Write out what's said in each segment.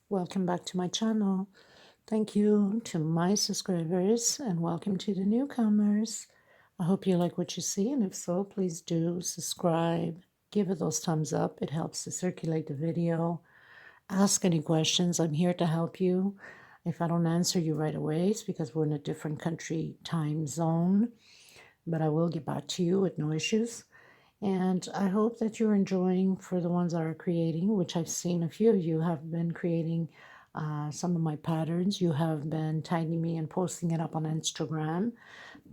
Welcome back to my channel. Thank you to my subscribers and welcome to the newcomers. I hope you like what you see, and if so, please do subscribe, give it those thumbs up. It helps to circulate the video. Ask any questions. I'm here to help you. If I don't answer you right away, it's because we're in a different country time zone, but I will get back to you with no issues. And I hope that you're enjoying, for the ones that are creating, which I've seen a few of you have been creating some of my patterns. You have been tagging me and posting it up on Instagram.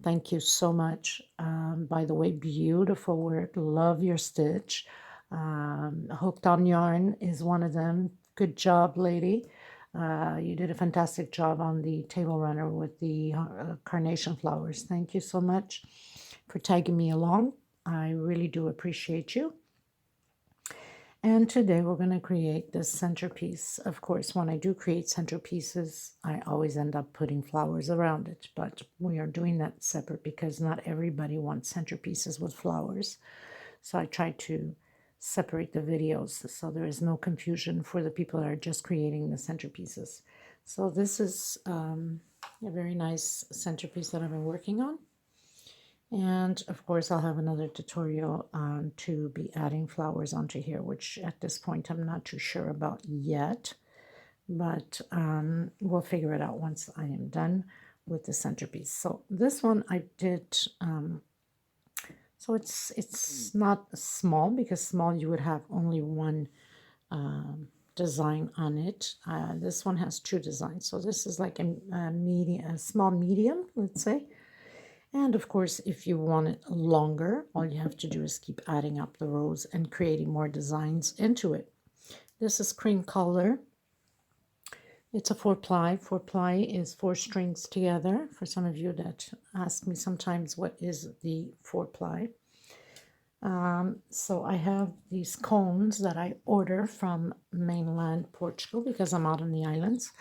Thank you so much. By the way, beautiful work. Love your stitch. Hooked on Yarn is one of them. Good job, lady. You did a fantastic job on the table runner with the carnation flowers. Thank you so much for tagging me along. I really do appreciate you. And today we're going to create this centerpiece. Of course, when I do create centerpieces, I always end up putting flowers around it, but we are doing that separate because not everybody wants centerpieces with flowers. So I try to separate the videos so there is no confusion for the people that are just creating the centerpieces. So this is a very nice centerpiece that I've been working on. And of course, I'll have another tutorial to be adding flowers onto here, which at this point I'm not too sure about yet, but we'll figure it out once I am done with the centerpiece. So this one I did, so it's not small, because small you would have only one design on it. This one has two designs, so this is like a small medium, let's say. And of course, if you want it longer, all you have to do is keep adding up the rows and creating more designs into it. This is cream color. It's a 4-ply. 4-ply is 4 strings together. For some of you that ask me sometimes, what is the 4-ply? So I have these cones that I order from mainland Portugal because I'm out on the islands.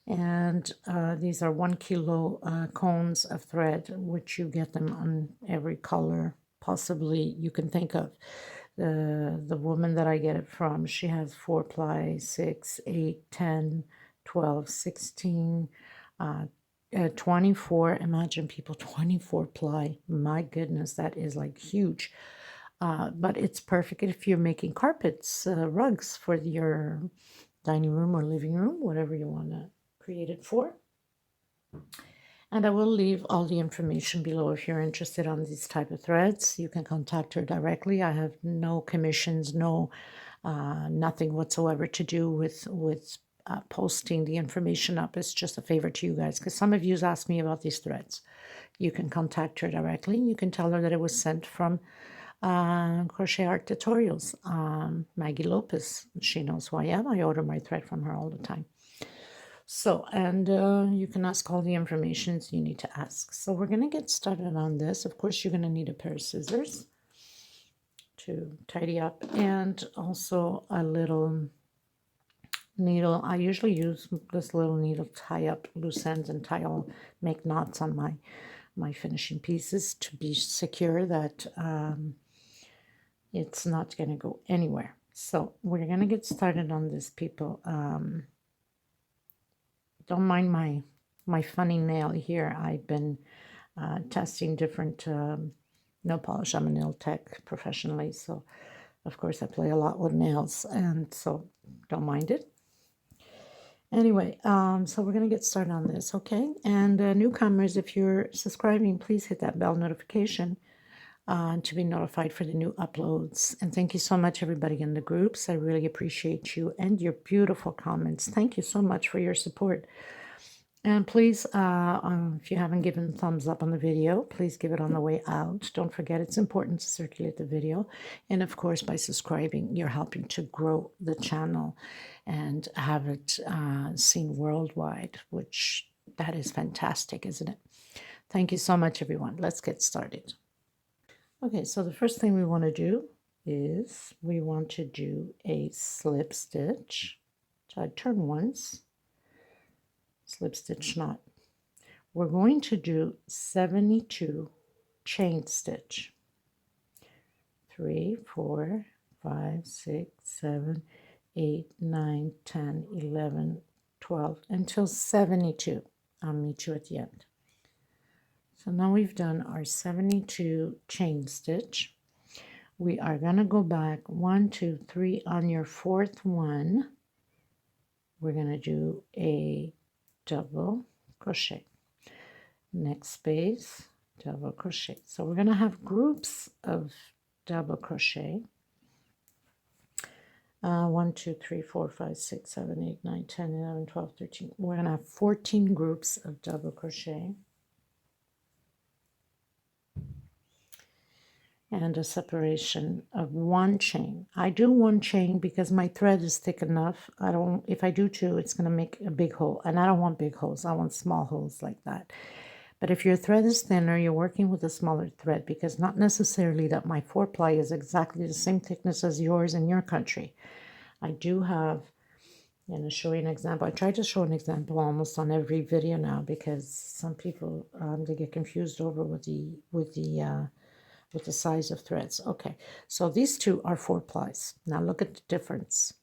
And these are 1 kilo cones of thread, which you get them on every color possibly you can think of. The woman that I get it from, she has 4-ply, 6, 8, 10, 12, 16, 24. Imagine, people, 24-ply. My goodness, that is like huge. But it's perfect if you're making carpets, rugs for your dining room or living room, whatever you want to created for. And I will leave all the information below if you're interested on these type of threads. You can contact her directly. I have no commissions, no nothing whatsoever to do with posting the information up. It's just a favor to you guys, because some of you asked me about these threads. You can contact her directly. You can tell her that it was sent from Crochet Art Tutorials, Maggie Lopez. She knows who I am. I order my thread from her all the time. So, and you can ask all the information you need to ask. So we're going to get started on this. Of course, you're going to need a pair of scissors to tidy up, and also a little needle. I usually use this little needle to tie up loose ends and make knots on my finishing pieces to be secure that it's not going to go anywhere. So we're going to get started on this, people. Don't mind my funny nail here. I've been testing different nail polish. I'm a nail tech professionally, so of course I play a lot with nails, and so don't mind it. Anyway, so we're going to get started on this, okay? And newcomers, if you're subscribing, please hit that bell notification to be notified for the new uploads. And thank you so much, everybody in the groups. I really appreciate you and your beautiful comments. Thank you so much for your support. And please, if you haven't given a thumbs up on the video, please give it on the way out. Don't forget, it's important to circulate the video. And of course, by subscribing, you're helping to grow the channel and have it seen worldwide, which that is fantastic, isn't it? Thank you so much, everyone. Let's get started. Okay, so the first thing we want to do is we want to do a slip stitch. So I turn once, slip stitch knot. We're going to do 72 chain stitch. 3, 4, 5, 6, 7, 8, 9, 10, 11, 12, until 72. I'll meet you at the end. So now we've done our 72 chain stitch. We are going to go back 1, 2, 3 on your fourth one. We're going to do a double crochet. Next space, double crochet. So we're going to have groups of double crochet. 1, 2, 3, 4, 5, 6, 7, 8, 9, 10, 11, 12, 13. We're going to have 14 groups of double crochet. And a separation of 1 chain. I do 1 chain because my thread is thick enough. If I do 2, it's going to make a big hole. And I don't want big holes. I want small holes like that. But if your thread is thinner, you're working with a smaller thread, because not necessarily that my 4-ply is exactly the same thickness as yours in your country. I do have, I'm going to show you an example. I try to show an example almost on every video now, because some people, they get confused over with the size of threads. Okay, so these two are 4-plies. Now look at the difference.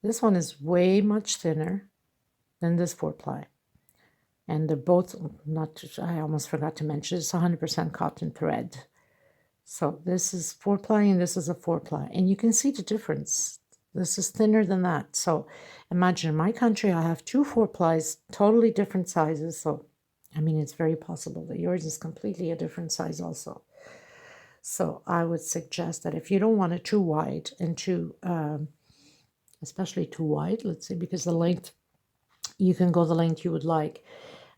This one is way much thinner than this 4-ply. And they're both, I almost forgot to mention, it's 100% cotton thread. So this is 4-ply and this is a 4-ply. And you can see the difference. This is thinner than that. So imagine in my country, I have 2 4-plies, totally different sizes. So, I mean, it's very possible that yours is completely a different size also. So I would suggest that if you don't want it too wide and too, especially too wide, let's say, because the length, you can go the length you would like.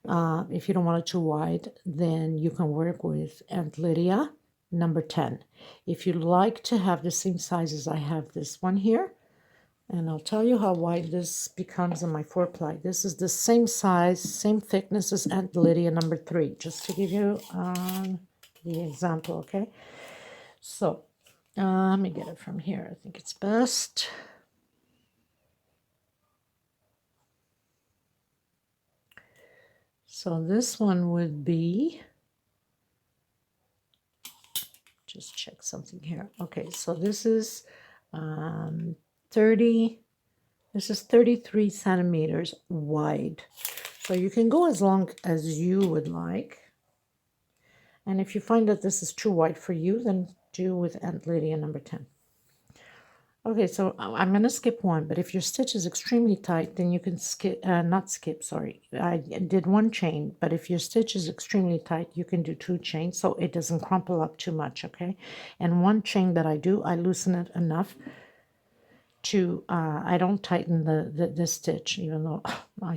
If you don't want it too wide, then you can work with Aunt Lydia, number 10. If you like to have the same size as I have this one here, and I'll tell you how wide this becomes on my 4-ply. This is the same size, same thickness as Aunt Lydia, number 3, just to give you the example, okay? So, let me get it from here. I think it's best. So this one would be, just check something here. Okay, so this is 33 centimeters wide. So you can go as long as you would like. And if you find that this is too wide for you, then do with Aunt Lydia number 10. Okay, so I'm going to skip one, but if your stitch is extremely tight, then you can skip, not skip, sorry. I did 1 chain, but if your stitch is extremely tight, you can do 2 chains so it doesn't crumple up too much, okay? And 1 chain that I do, I loosen it enough to, I don't tighten the stitch, even though my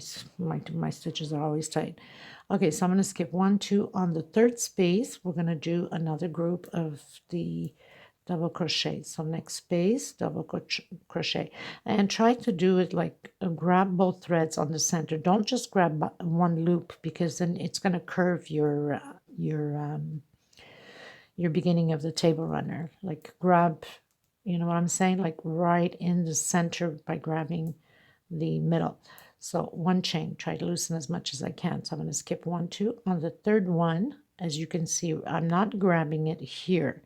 stitches are always tight. Okay, so I'm going to skip 1, 2. On the 3rd space, we're going to do another group of the double crochet. So next space, double crochet, and try to do it like grab both threads on the center. Don't just grab 1 loop, because then it's going to curve your beginning of the table runner. Like grab, you know what I'm saying? Like right in the center by grabbing the middle. So 1 chain, try to loosen as much as I can. So I'm going to skip 1, 2. On the 3rd one, as you can see, I'm not grabbing it here.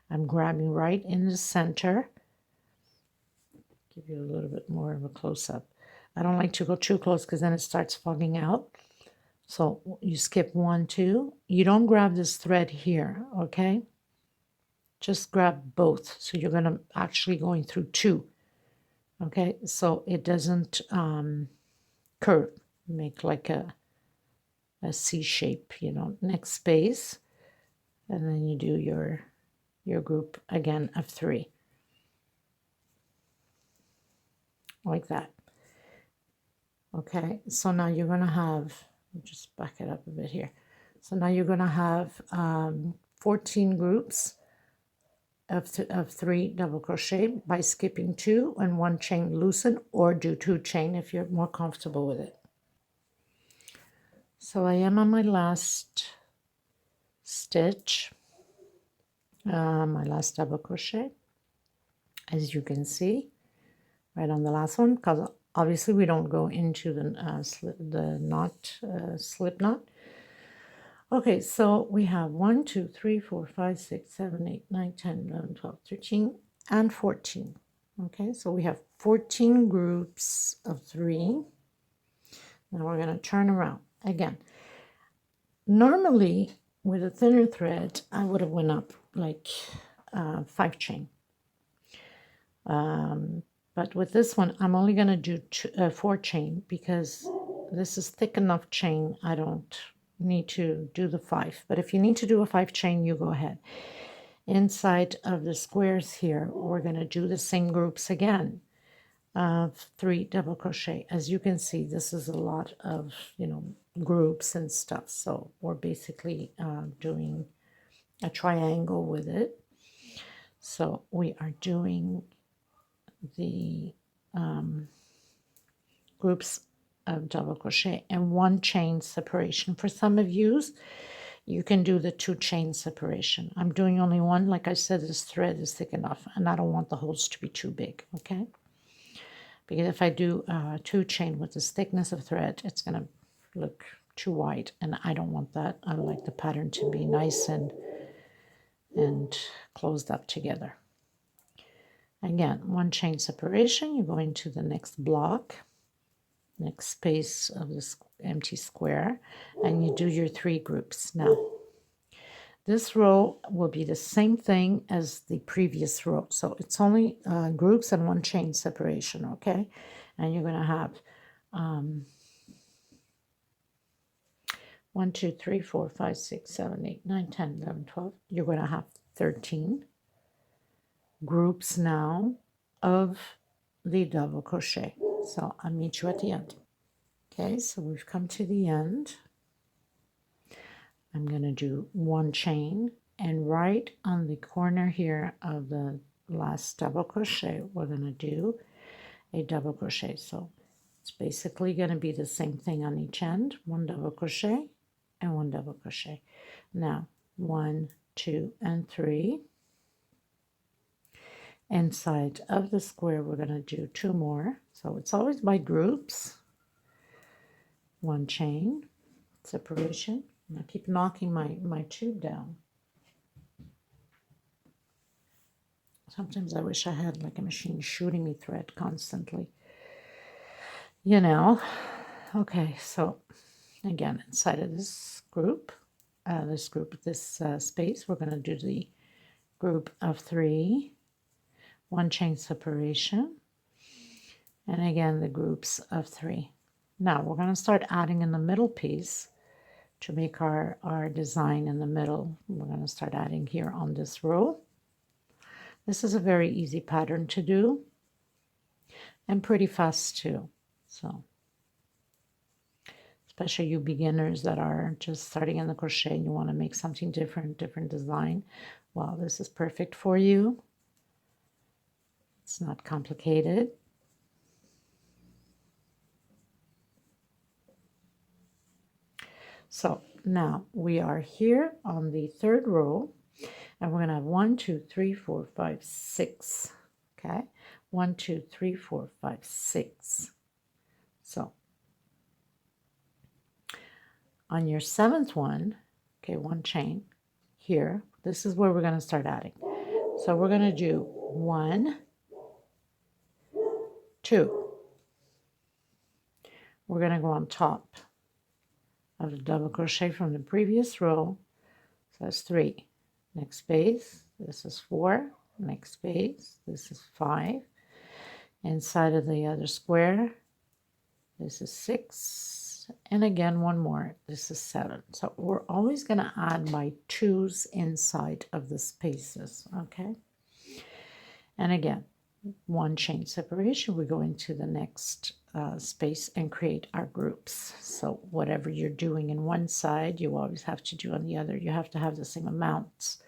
I'm grabbing right in the center. Give you a little bit more of a close-up. I don't like to go too close because then it starts fogging out. So you skip 1, 2. You don't grab this thread here, okay? Just grab both. So you're going to actually going through 2. Okay, so it doesn't curve, make like a C shape, you know. Next space, and then you do your group again of 3, like that. Okay, so now you're going to have, just back it up a bit here. So now you're going to have 14 groups of 3 double crochet by skipping 2 and 1 chain loosen, or do 2 chain if you're more comfortable with it. So I am on my last stitch, my last double crochet, as you can see, right on the last one, because obviously we don't go into the slip knot. Okay, so we have 1, 2, 3, 4, 5, 6, 7, 8, 9, 10, 11, 12, 13, and 14. Okay, so we have 14 groups of 3. Now we're going to turn around again. Normally with a thinner thread I would have went up like 5 chain, but with this one I'm only going to do 4 chain because this is thick enough chain. I don't need to do the 5, but if you need to do a 5 chain, you go ahead. Inside of the squares here we're going to do the same groups again of 3 double crochet. As you can see, this is a lot of, groups and stuff, so we're basically doing a triangle with it. So we are doing the groups of double crochet and 1 chain separation. For some of you can do the 2 chain separation. I'm doing only 1. Like I said, this thread is thick enough and I don't want the holes to be too big, okay? Because if I do 2 chain with this thickness of thread, it's going to look too wide, and I don't want that. I like the pattern to be nice and closed up together. Again, 1 chain separation, you go into the next block, next space of this empty square, and you do your 3 groups. Now, this row will be the same thing as the previous row. So it's only groups and 1 chain separation, okay? And you're going to have 1, 2, 3, 4, 5, 6, 7, 8, 9, 10, 11, 12. You're going to have 13 groups now of the double crochet. So I'll meet you at the end. Okay, so we've come to the end. I'm going to do 1 chain, and right on the corner here of the last double crochet we're going to do a double crochet. So it's basically going to be the same thing on each end. 1 double crochet and 1 double crochet. Now 1, 2, and 3. Inside of the square we're going to do 2 more. So it's always by groups. 1 chain separation. I keep knocking my tube down. Sometimes I wish I had like a machine shooting me thread constantly. Okay, so again, inside of this group, this space, we're going to do the group of 3, 1 chain separation, and again the groups of 3. Now we're going to start adding in the middle piece to make our design in the middle. We're going to start adding here on this row. This is a very easy pattern to do and pretty fast too. So especially you beginners that are just starting in the crochet and you want to make something different design, well, this is perfect for you. It's not complicated. So now we are here on the 3rd row, and we're going to have 1, 2, 3, 4, 5, 6. Okay, 1, 2, 3, 4, 5, 6. So on your 7th one, okay, 1 chain here. This is where we're going to start adding. So we're going to do 1, 2. We're going to go on top of the double crochet from the previous row. So that's 3. Next space, this is 4. Next space, this is 5. Inside of the other square, this is 6. And again, 1 more, this is 7. So we're always going to add by 2s inside of the spaces, okay? And again, 1 chain separation, we go into the next space and create our groups. So whatever you're doing in one side, you always have to do on the other. You have to have the same amounts.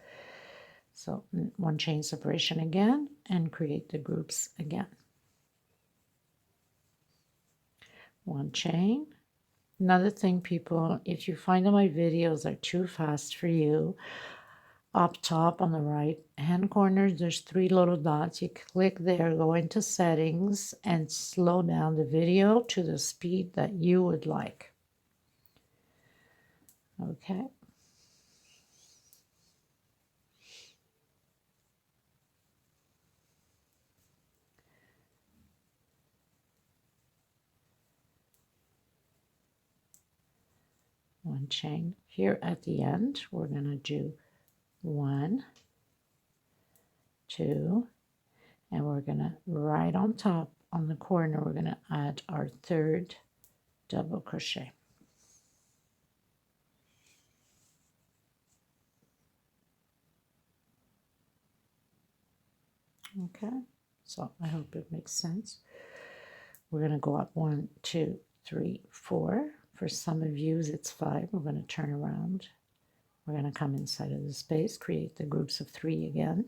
So 1 chain separation again and create the groups again. 1 chain. Another thing, people, if you find that my videos are too fast for you, up top on the right hand corner, there's 3 little dots. You click there, go into settings, and slow down the video to the speed that you would like. Okay. one chain. Here at the end, we're going to do 1, 2, and we're going to, right on top, on the corner, we're going to add our third double crochet. Okay, so I hope it makes sense. We're going to go up 1, 2, 3, 4. For some of you, it's 5. We're going to turn around. We're going to come inside of the space, create the groups of 3 again.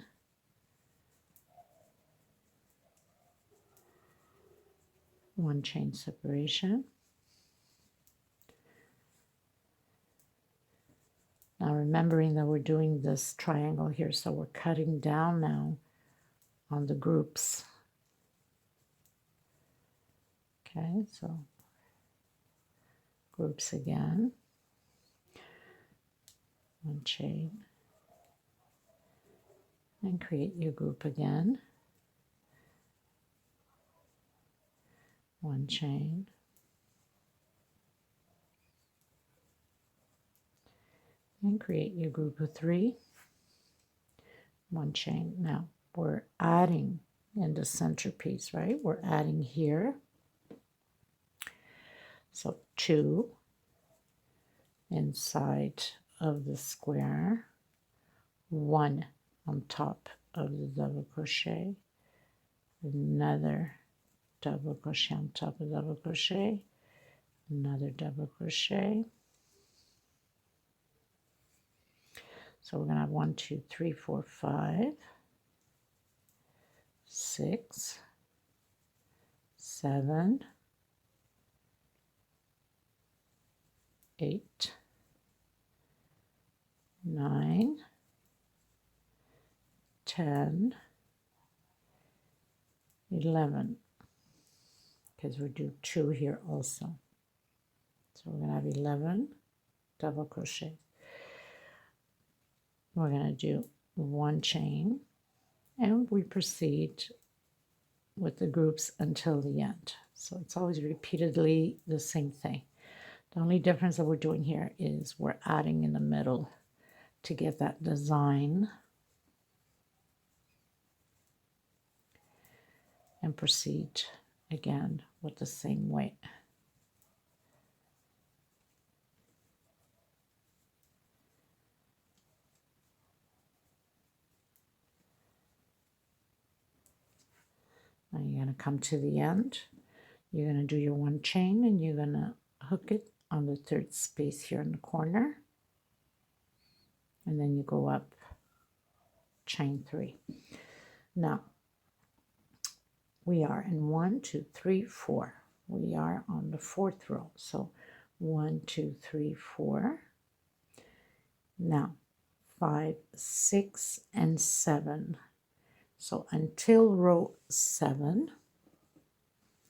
One chain separation. Now remembering that we're doing this triangle here, so we're cutting down now on the groups. Okay, so groups again. One chain. And create your group again. One chain. And create your group of 3. One chain. Now we're adding in the centerpiece, right? We're adding here. So 2 inside of the square, 1 on top of the double crochet, another double crochet on top of double crochet, another double crochet. So we're going to have 1, 2, 3, 4, 5, 6, 7, 8, 9, 10, 11, because we do 2 here also. So we're going to have 11 double crochet. We're going to do 1 chain, and we proceed with the groups until the end. So it's always repeatedly the same thing. The only difference that we're doing here is we're adding in the middle to get that design, and proceed again with the same way. Now you're going to come to the end. You're going to do your 1 chain, and you're going to hook it on the 3rd space here in the corner. And then you go up, chain 3. Now, we are in 1, 2, 3, 4. We are on the 4th row. So 1, 2, 3, 4. Now, 5, 6, and 7. So until row 7,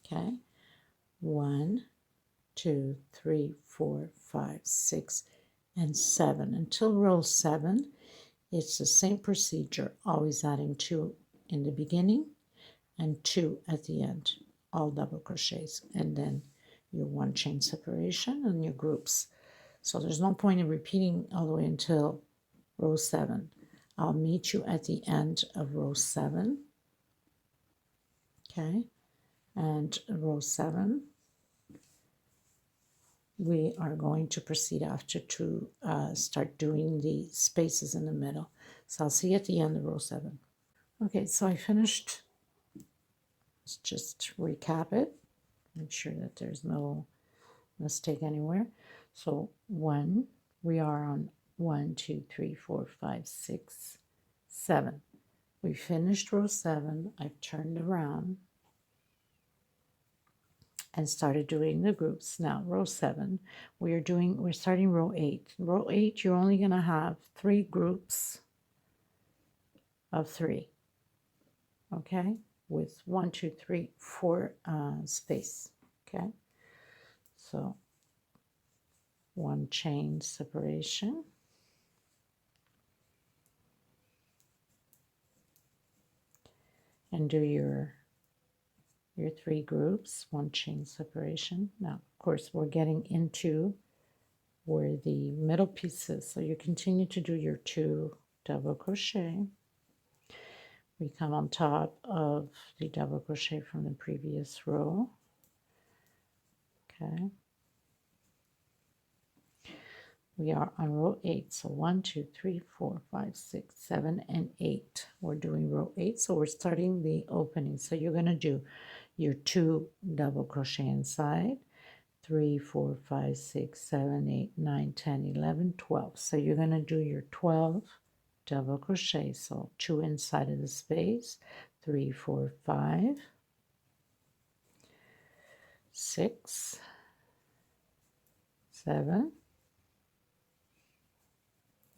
okay, 1, 2, 3, 4, 5, 6, and 7. Until row 7, it's the same procedure, always adding 2 in the beginning and 2 at the end, all double crochets, and then your 1 chain separation and your groups. So there's no point in repeating all the way until row 7. I'll meet you at the end of row 7. Okay, and row 7, we are going to proceed after to start doing the spaces in the middle. So I'll see you at the end of row 7. Okay, so I finished. Let's just recap it. Make sure that there's no mistake anywhere. So 1, we are on 1, 2, 3, 4, 5, 6, 7. We finished row 7. I've turned around and started doing the groups. Now row 7, we're starting row 8. Row 8, you're only going to have 3 groups of 3. Okay, with 1, 2, 3, 4 space. Okay, so 1 chain separation. And do your 3 groups, 1 chain separation. Now, of course, we're getting into where the middle piece is. So you continue to do your 2 double crochet. We come on top of the double crochet from the previous row. Okay. We are on row 8. So 1, 2, 3, 4, 5, 6, 7, and 8. We're doing row 8. So we're starting the opening. So you're going to do your 2 double crochet inside. 3, 4, 5, 6, 7, 8, 9, 10, 11, 12. So you're going to do your 12 double crochet. So 2 inside of the space. 3, 4, 5, 6, 7,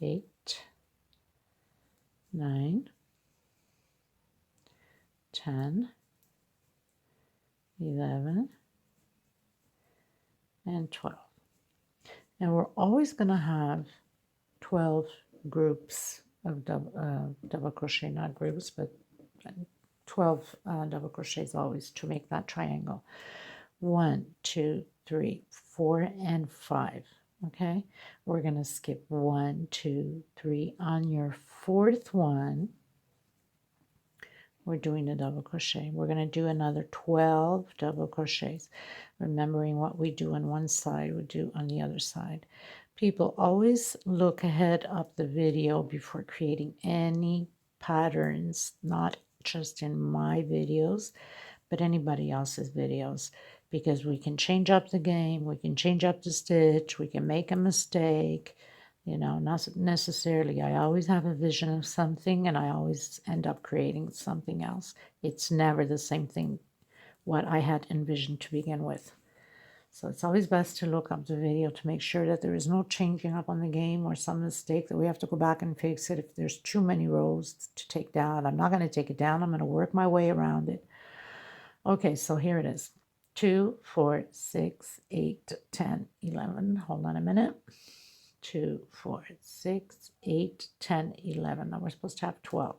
8, 9, 10, 11, and 12. And we're always going to have 12 groups of double crochet, not groups, but 12 double crochets always to make that triangle. 1, 2, 3, 4, and 5. Okay, we're going to skip 1, 2, 3. On your 4th one, we're doing a double crochet. We're going to do another 12 double crochets, remembering what we do on one side, we do on the other side. People, always look ahead of the video before creating any patterns, not just in my videos, but anybody else's videos, because we can change up the game, we can change up the stitch, we can make a mistake. You know, not necessarily. I always have a vision of something and I always end up creating something else. It's never the same thing what I had envisioned to begin with. So it's always best to look up the video to make sure that there is no changing up on the game or some mistake that we have to go back and fix it if there's too many rows to take down. I'm not going to take it down. I'm going to work my way around it. Okay, so here it is. 2, 4, 6, 8, 10, 11. Hold on a minute. 2, 4, 6, 8, 10, 11. Now we're supposed to have 12.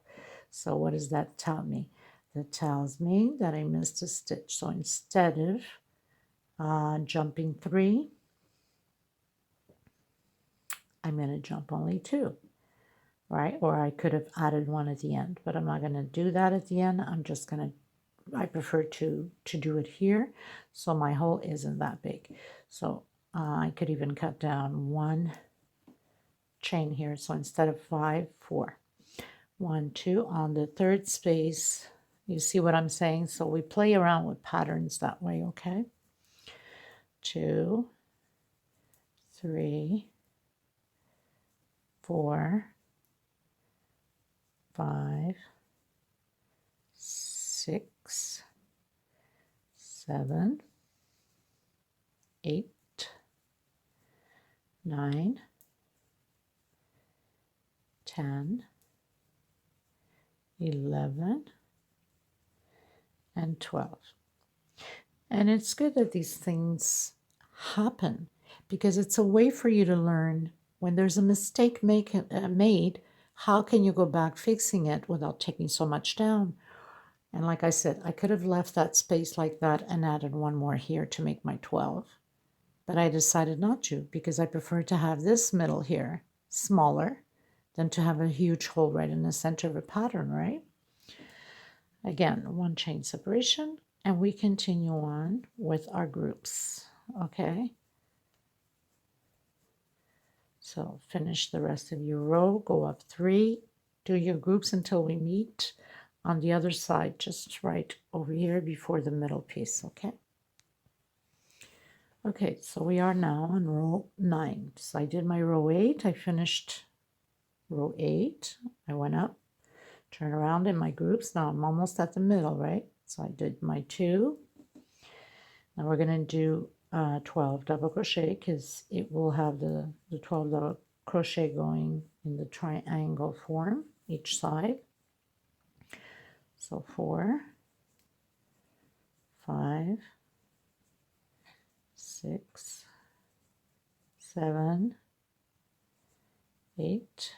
So what does that tell me? That tells me that I missed a stitch. So instead of jumping 3, I'm going to jump only 2, right? Or I could have added 1 at the end, but I'm not going to do that at the end. I'm just going to, I prefer to do it here, so my hole isn't that big. So I could even cut down 1 chain here. So instead of 5, 4. 1, 2 on the 3rd space. You see what I'm saying? So we play around with patterns that way, okay? 2, 3, 4, 5, 6, 7, 8, 9, 10, 11, and 12. And it's good that these things happen because it's a way for you to learn when there's a mistake made, how can you go back fixing it without taking so much down? And like I said, I could have left that space like that and added 1 more here to make my 12. But I decided not to because I prefer to have this middle here smaller than to have a huge hole right in the center of a pattern, right? Again, 1 chain separation, and we continue on with our groups, okay? So finish the rest of your row, go up 3, do your groups until we meet on the other side, just right over here before the middle piece, okay? Okay, so we are now on row 9. So I did my row 8, I finished row 8, I went up, turn around in my groups. Now I'm almost at the middle, right? So I did my 2. Now we're going to do 12 double crochet because it will have the 12 double crochet going in the triangle form each side. So 4, 5, 6, 7, 8,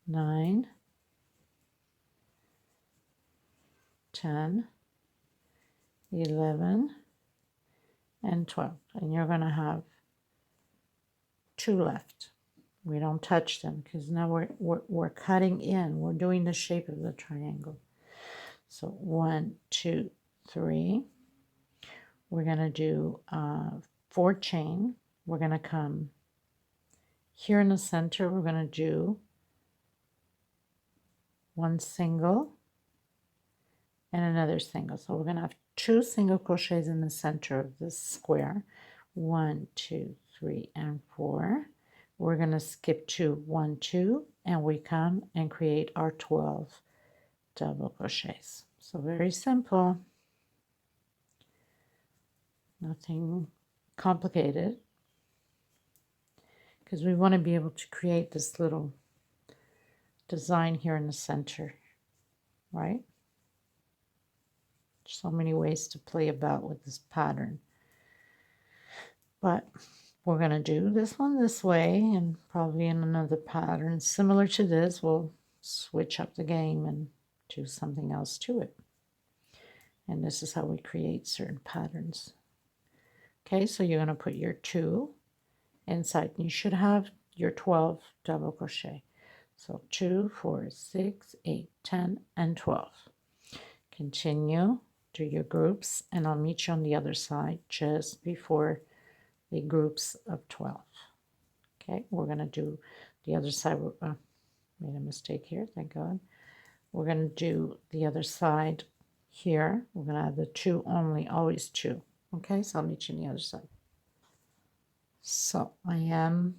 9, 10, 11, and 12. And you're going to have two left. We don't touch them because now we're cutting in. We're doing the shape of the triangle. So 1, 2, 3. We're going to do 4 chain. We're going to come here in the center. We're going to do 1 single and another single. So we're going to have 2 single crochets in the center of this square. 1, 2, 3, and 4. We're going to skip 2, 1, 2, and we come and create our 12 double crochets. So very simple, nothing complicated, because we want to be able to create this little design here in the center, right? So many ways to play about with this pattern. But we're going to do this one this way, and probably in another pattern similar to this, we'll switch up the game and do something else to it. And this is how we create certain patterns. Okay, so you're going to put your 2 inside. You should have your 12 double crochet. So 2, 4, 6, 8, 10, and 12. Continue, do your groups, and I'll meet you on the other side just before the groups of 12. Okay, we're going to do the other side. Made a mistake here, thank God. We're going to do the other side here. We're going to have the 2 only, always 2. Okay, so I'll meet you on the other side. So I am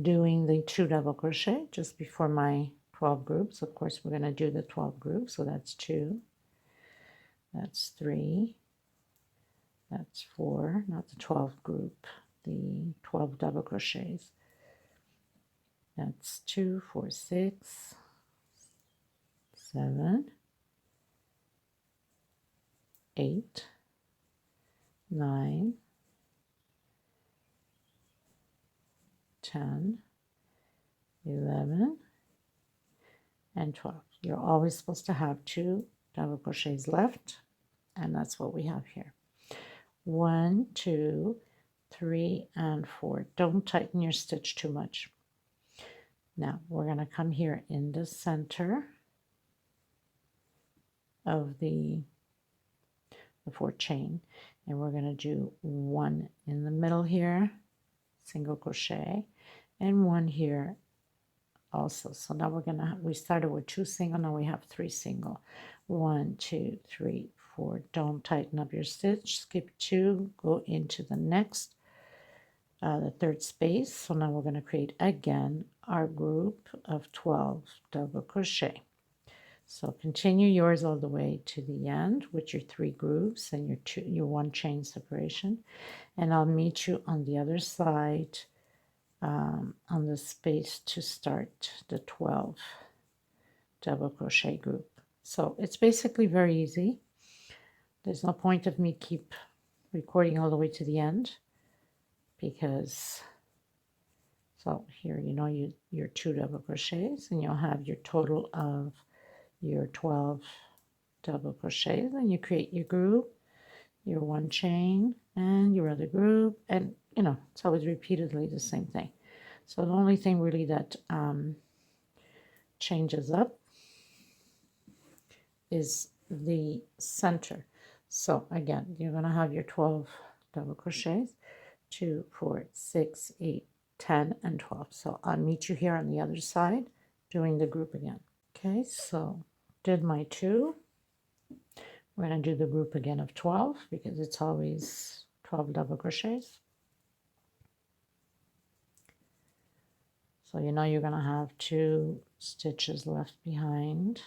doing the 2 double crochet just before my 12 groups. Of course, we're going to do the 12 groups. So that's 2, that's 3, that's 4, not the 12 group, the 12 double crochets. That's 2, 4, 6, 7, 8, 9, 10, 11, and 12. You're always supposed to have 2 double crochets left, and that's what we have here. 1, 2, 3, and 4. Don't tighten your stitch too much. Now we're going to come here in the center of the 4 chain, and we're going to do 1 in the middle here, single crochet, and 1 here also. So now we started with 2 single, now we have 3 single. 1, 2, 3, 4. Don't tighten up your stitch. Skip 2, go into the next, the 3rd space. So now we're going to create again our group of 12 double crochet. So continue yours all the way to the end with your 3 groups and your 1 chain separation, and I'll meet you on the other side on the space to start the 12 double crochet group. So it's basically very easy. There's no point of me keep recording all the way to the end, because so here, you know, your 2 double crochets, and you'll have your total of your 12 double crochets, and you create your group, your 1 chain, and your other group, and you know, it's always repeatedly the same thing. So the only thing really that changes up is the center. So again, you're going to have your 12 double crochets, 2, 4, 6, 8, 10, and 12. So I'll meet you here on the other side doing the group again. Okay, so did my 2. We're going to do the group again of 12 because it's always 12 double crochets. So you know you're going to have 2 stitches left behind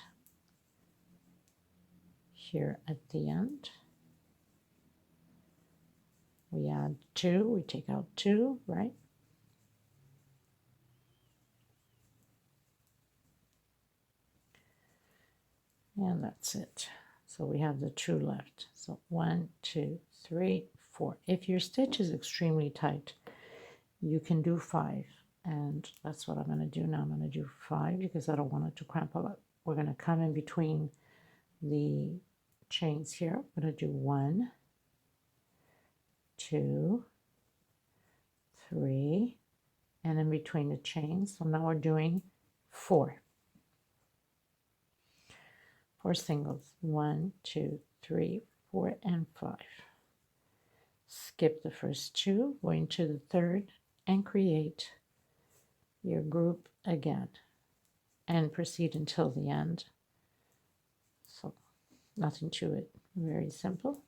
here at the end. We add 2, we take out 2, right? And that's it. So we have the 2 left. So 1, 2, 3, 4. If your stitch is extremely tight, you can do 5. And that's what I'm going to do now. I'm going to do 5 because I don't want it to cramp up. We're going to come in between the chains here. I'm going to do 1, 2, 3, and in between the chains. So now we're doing 4 singles. 1, 2, 3, 4, and 5. Skip the first 2, go into the third, and create your group again, and proceed until the end. So nothing to it, very simple.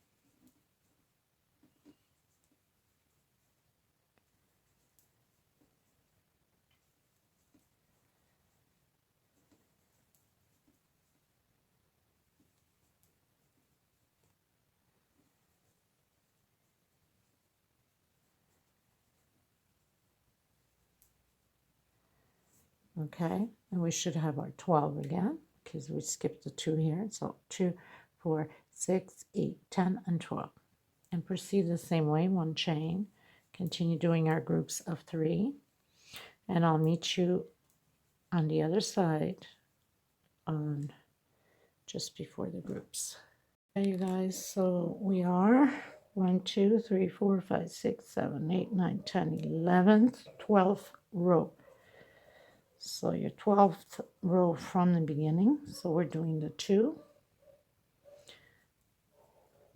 Okay, and we should have our 12 again because we skipped the 2 here. So 2, 4, 6, 8, 10, and 12. And proceed the same way, 1 chain. Continue doing our groups of 3. And I'll meet you on the other side on just before the groups. Okay, you guys, so we are 1, 2, 3, 4, 5, 6, 7, 8, 9, 10, 11th, 12th row. So your 12th row from the beginning. So we're doing the 2,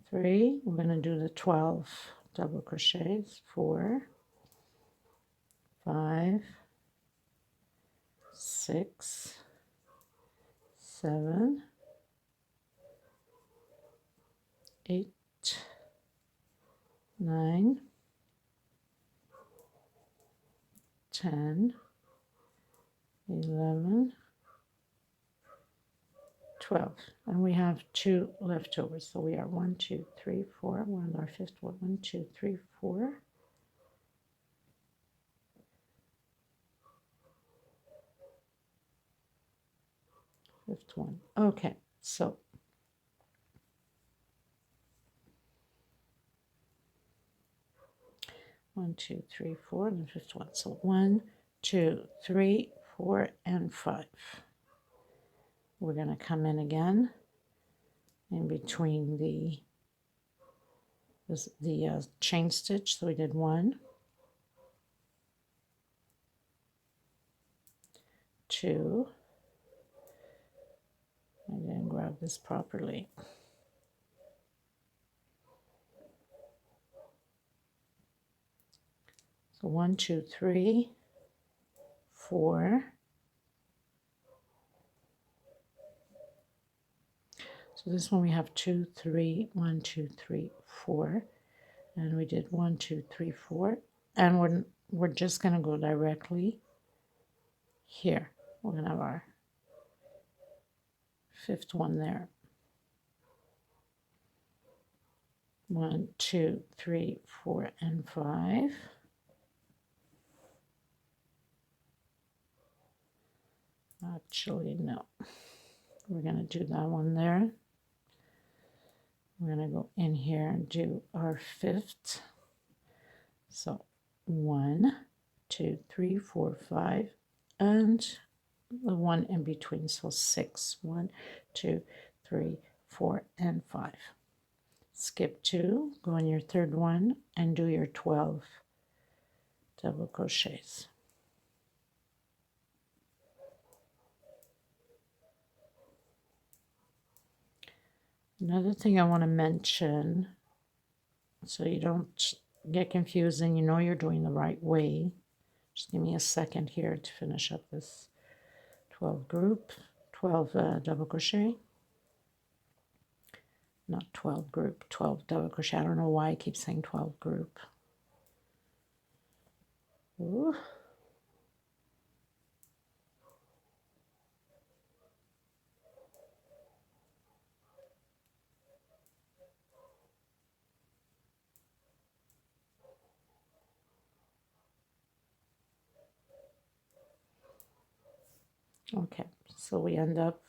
3, we're going to do the 12 double crochets, 4, 5, 6, 7, 8, 9, 10, 11, 12, and we have 2 left over. So we are 1, 2, 3, 4. We're on our 5th one. 1, 2, 3, 4. Fifth one. Okay, so one, 2, 3, 4, and the 5th one. So 1, 2, 3, 4, and 5. We're going to come in again in between the chain stitch. So we did 1, 2. I didn't grab this properly. So 1, 2, 3, 4. So this one we have 2, 3, 1, 2, 3, 4, and we did 1, 2, 3, 4, and we're just going to go directly here. We're going to have our 5th one there. 1, 2, 3, 4, and 5. Actually, no. We're going to do that one there. We're going to go in here and do our 5th. So 1, 2, 3, 4, 5, and the one in between. So 6. 1, 2, 3, 4, and 5. Skip 2, go on your 3rd one, and do your 12 double crochets. Another thing I want to mention, so you don't get confused and you know you're doing the right way. Just give me a second here to finish up this 12 group, 12 double crochet. Not 12 group, 12 double crochet. I don't know why I keep saying 12 group. Ooh. Okay, so we end up,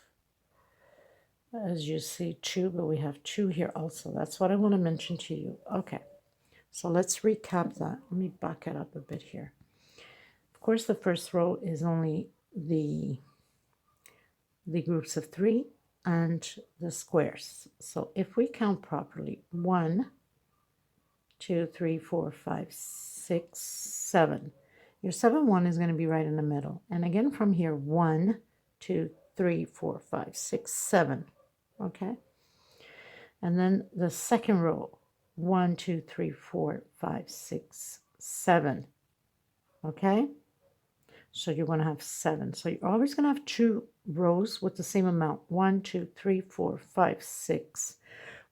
as you see, 2, but we have 2 here also. That's what I want to mention to you. Okay, so let's recap that. Let me back it up a bit here. Of course, the first row is only the groups of 3 and the squares. So if we count properly, 1, 2, 3, 4, 5, 6, 7. Your 7-1 is going to be right in the middle. And again from here, 1, 2, 3, 4, 5, 6, 7. Okay? And then the second row, 1, 2, 3, 4, 5, 6, 7. Okay? So you're going to have 7. So you're always going to have 2 rows with the same amount. 1, 2, 3, 4, 5, 6.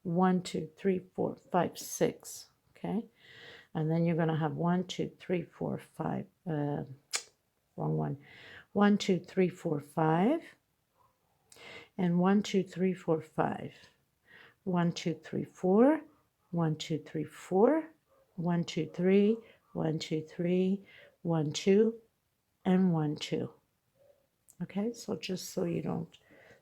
1, 2, 3, 4, 5, 6. Okay? And then you're going to have 1, 2, 3, 4, 5. Wrong one. 1, 2, 3, 4, 5. And 1, 2, 3, 4, 5. 1, 2, 3, 4. 1, 2, 3, 4. 1, 2, 3. 1, 2, 3. 1, 2. And 1, 2. Okay, so just so you don't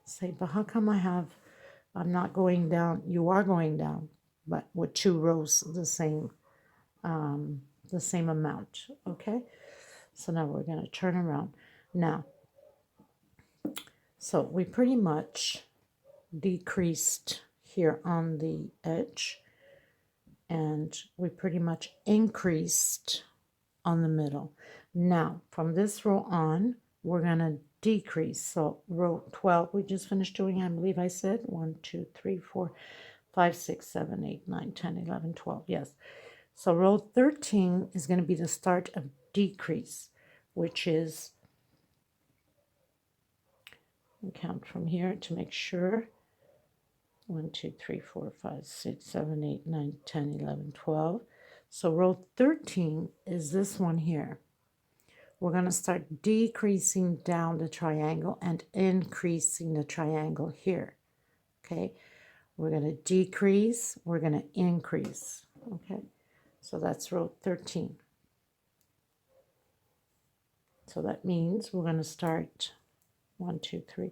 say, but how come I'm not going down? You are going down, but with 2 rows the same amount. Okay, so now we're going to turn around. Now, so we pretty much decreased here on the edge, and we pretty much increased on the middle. Now, from this row on, we're going to decrease. So row 12, we just finished doing, I believe I said 1, 2, 3, 4, 5, 6, 7, 8, 9, 10, 11, 12. Yes. So row 13 is going to be the start of decrease, which is, we count from here to make sure. 1, 2, 3, 4, 5, 6, 7, 8, 9, 10, 11, 12. So row 13 is this one here. We're going to start decreasing down the triangle and increasing the triangle here. Okay, we're going to decrease, we're going to increase. Okay, so that's row 13. So that means we're going to start 1, 2, 3.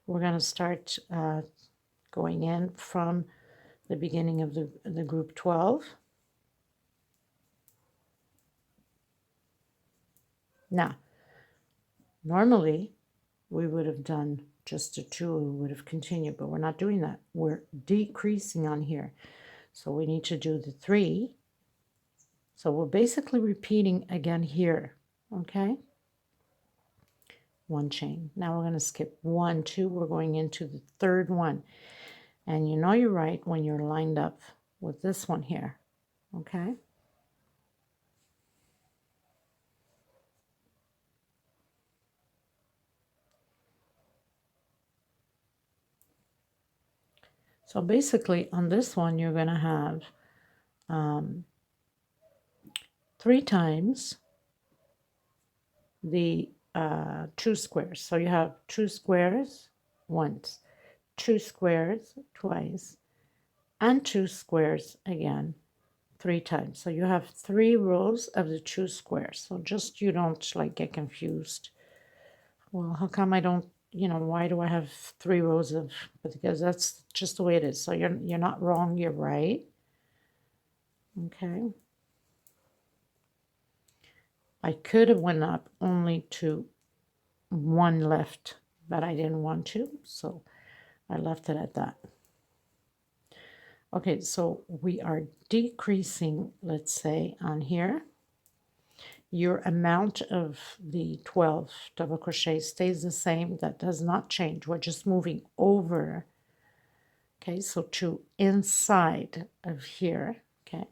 We're going to start going in from the beginning of the group 12. Now, normally we would have done just a 2, we would have continued, but we're not doing that. We're decreasing on here. So we need to do the 3. So we're basically repeating again here, okay? 1 chain. Now we're going to skip 1, 2. We're going into the 3rd one. And you know you're right when you're lined up with this one here, okay? So basically on this one, you're going to have 3 times the 2 squares. So you have 2 squares once, 2 squares twice, and 2 squares again 3 times. So you have 3 rows of the 2 squares. So just you don't like get confused. Well, how come I don't, why do I have 3 rows of, because that's just the way it is. So you're not wrong, you're right. Okay. I could have went up only to 1 left, but I didn't want to, so I left it at that. Okay, so we are decreasing, let's say, on here. Your amount of the 12 double crochet stays the same. That does not change. We're just moving over. Okay, so to inside of here. Okay,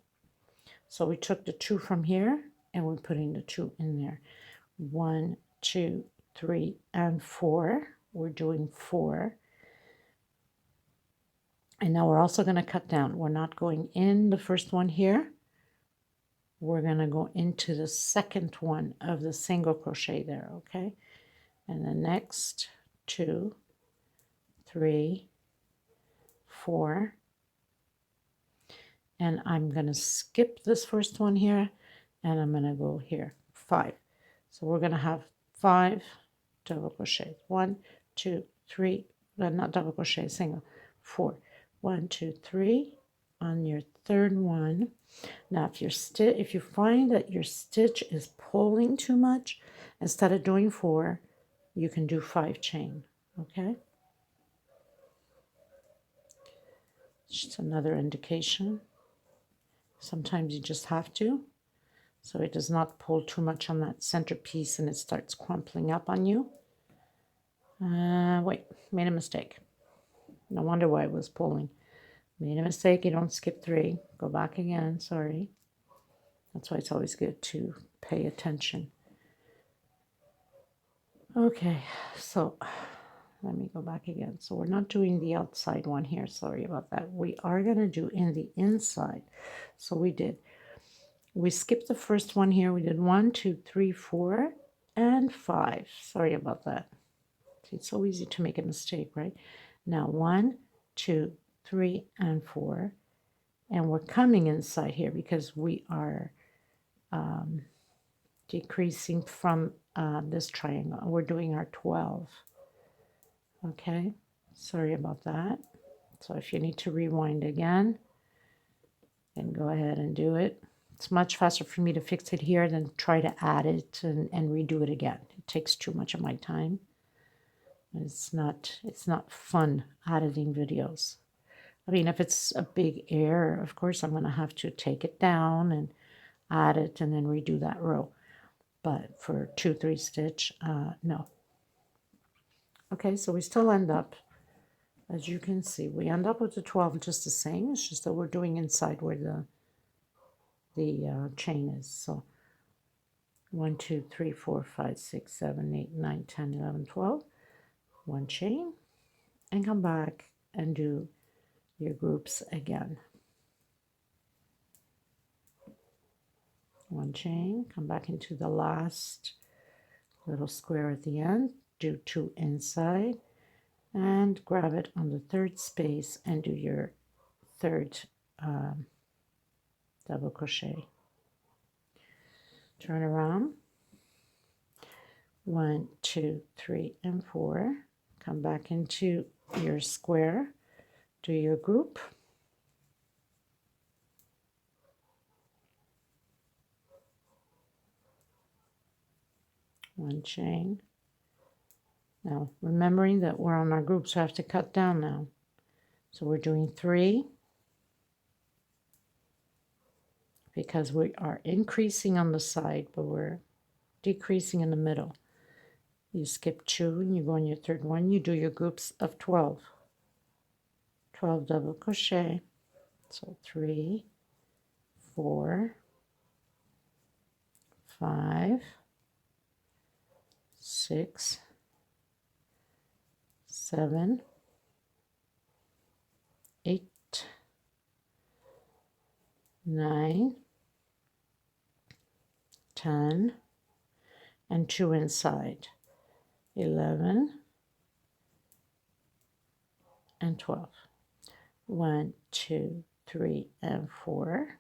so we took the 2 from here and we're putting the 2 in there. 1, 2, 3, and 4. We're doing 4. And now we're also going to cut down. We're not going in the first one here. We're going to go into the second one of the single crochet there, okay? And the next 2, 3, 4. And I'm going to skip this first one here, and I'm going to go here, 5. So we're going to have 5 double crochets. 1, 2, 3, not double crochet, single, 4. 1, 2, 3 on your 3rd one. Now, if you find that your stitch is pulling too much, instead of doing 4, you can do 5 chain. Okay. Just another indication. Sometimes you just have to. so it does not pull too much on that centerpiece and it starts crumpling up on you. Wait, made a mistake. No wonder why it was pulling. Made a mistake. You don't skip 3. Go back again. Sorry. That's why it's always good to pay attention. Okay, so let me go back again. So we're not doing the outside one here. Sorry about that. We are going to do in the inside. So we skipped the first one here. We did 1, 2, 3, 4, and 5. Sorry about that. It's so easy to make a mistake, right? Now 1, 2, 3, and 4. And we're coming inside here because we are decreasing from this triangle. We're doing our 12. Okay, sorry about that. So if you need to rewind again, then go ahead and do it. It's much faster for me to fix it here than try to add it and redo it again. It takes too much of my time. It's not fun editing videos. I mean, if it's a big error, of course, I'm going to have to take it down and add it and then redo that row. But for 2, 3 stitch, no. Okay, so we still end up, as you can see, we end up with the 12 just the same. It's just that we're doing inside where the chain is. So 1, 2, 3, 4, 5, 6, 7, 8, 9, 10, 11, 12. 1 chain, and come back and do your groups again. 1 chain, come back into the last little square at the end, do 2 inside, and grab it on the 3rd space and do your 3rd double crochet. Turn around. 1, 2, 3, and 4. Come back into your square, do your group. One chain. Now, remembering that we're on our groups, so I have to cut down now. So we're doing 3 because we are increasing on the side, but we're decreasing in the middle. You skip 2 and you go on your 3rd one. You do your groups of 12. 12 double crochet. So 3, 4, 5, 6, 7, 8, 9, 10, and 2 inside. 11 and 12. 1, 2, 3, and 4.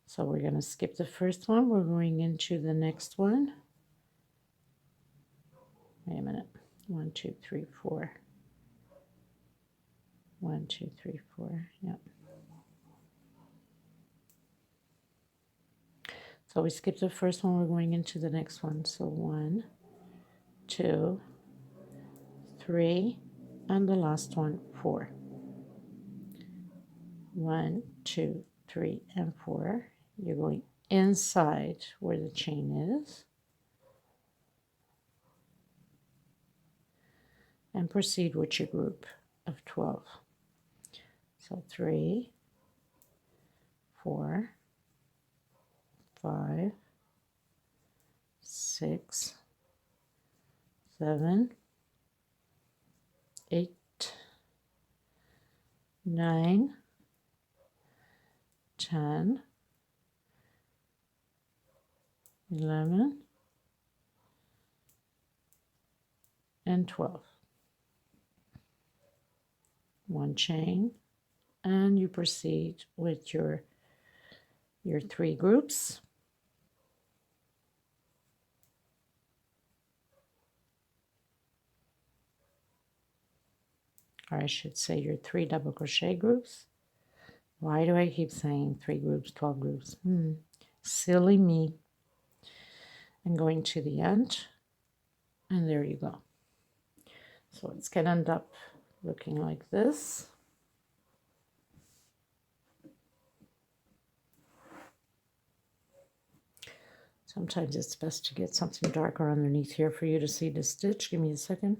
So we're going to skip the first one. We're going into the next one. Wait a minute. 1, 2, 3, 4. 1, 2, 3, 4. Yep. So we skipped the first one. We're going into the next one. So 1, 2, 3, and the last one, 4. 1, 2, 3, and 4. You're going inside where the chain is. And proceed with your group of 12. So 3, 4, 5, 6, 7, 8, 9, 10, 11, and 12. 1 chain, and you proceed with your 3 groups. Or I should say your 3 double crochet groups. Why do I keep saying 3 groups, 12 groups? Silly me. And going to the end, and there you go. So it's going to end up looking like this. Sometimes it's best to get something darker underneath here for you to see the stitch. Give me a second.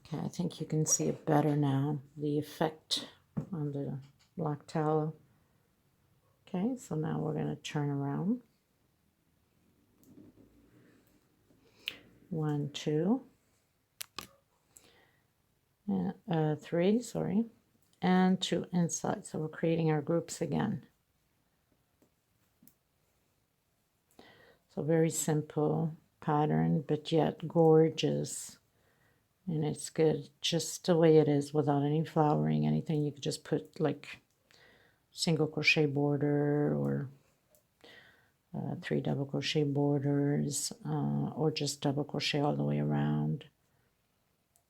Okay, I think you can see it better now, the effect on the black tallow. Okay, so now we're going to turn around. 1, 2, and 3, sorry, and 2 inside. So we're creating our groups again. So very simple pattern, but yet gorgeous. And it's good just the way it is without any flowering, anything. You could just put like single crochet border or 3 double crochet borders, or just double crochet all the way around.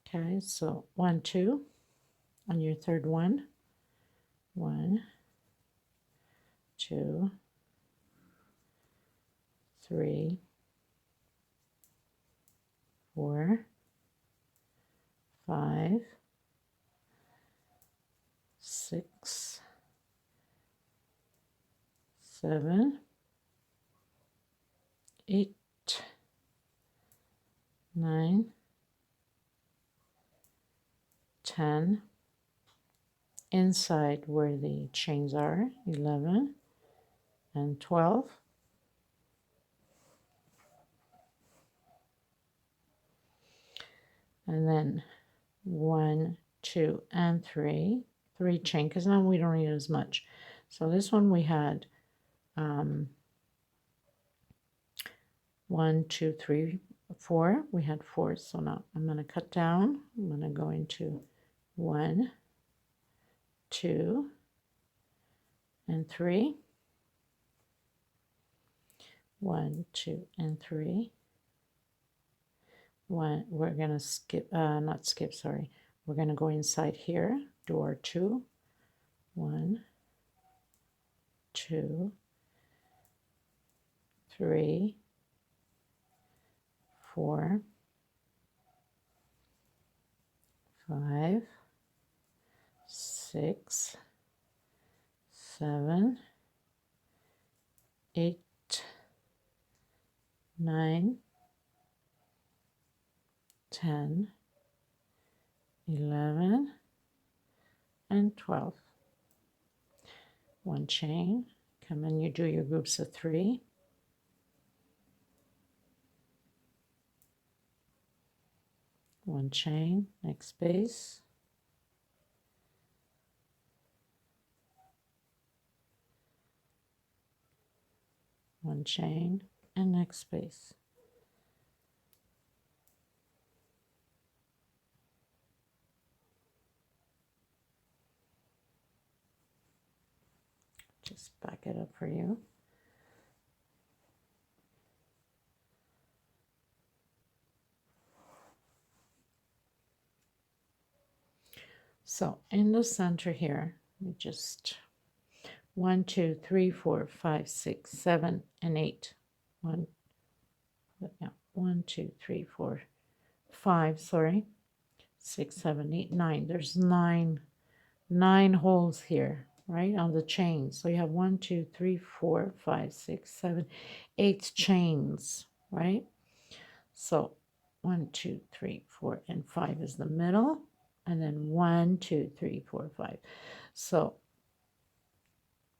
Okay, so 1, 2 on your third one. 1, 2, 3, 4, 5, 6, 7, 8, 9, 10, inside where the chains are, 11 and 12. And then 1, 2, and 3 chain, because now we don't need as much. So this one we had 1, 2, 3, 4. We had 4. So now I'm going to cut down. I'm going to go into 1, 2, and 3. 1, 2, and 3. We're going to skip, not skip, sorry. We're going to go inside here, do our 2. 1, 2, 3, 4, 5, 6, 7, 8, 9, 10, 11, and 12. 1 chain. Come in, you do your groups of 3. 1 chain, next space. 1 chain, and next space. Just back it up for you. So in the center here, we just 1, 2, 3, 4, 5, 6, 7, and 8. 1, 2, 3, 4, 5, sorry, 6, 7, 8, 9. There's 9 holes here, right, on the chain. So you have 1, 2, 3, 4, 5, 6, 7, 8 chains, right? So 1, 2, 3, 4, and 5 is the middle, and then 1, 2, 3, 4, 5. So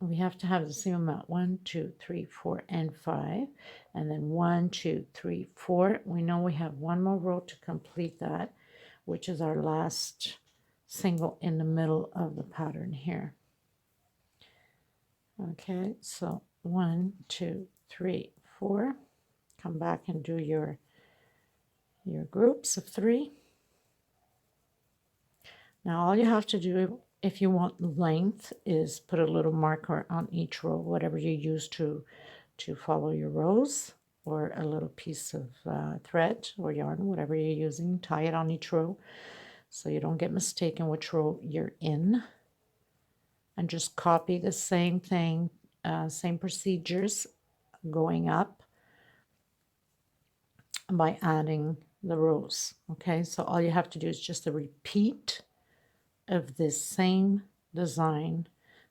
we have to have the same amount, 1, 2, 3, 4, and 5, and then 1, 2, 3, 4. We know we have one more row to complete that, which is our last single in the middle of the pattern here. Okay, so 1, 2, 3, 4. Come back and do your groups of 3. Now all you have to do, if you want length, is put a little marker on each row, whatever you use to follow your rows, or a little piece of thread or yarn, whatever you're using. Tie it on each row so you don't get mistaken which row you're in. And just copy the same thing, same procedures going up by adding the rows. Okay, so all you have to do is just a repeat of this same design,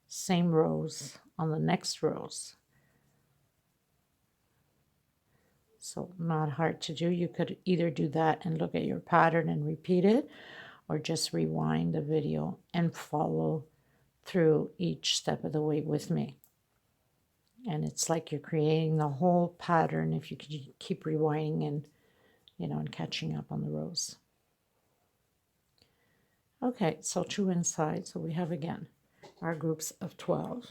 same rows on the next rows. So not hard to do. You could either do that and look at your pattern and repeat it, or just rewind the video and follow through each step of the way with me. And it's like you're creating the whole pattern if you could keep rewinding and, and catching up on the rows. Okay, so 2 inside. So we have again our groups of 12.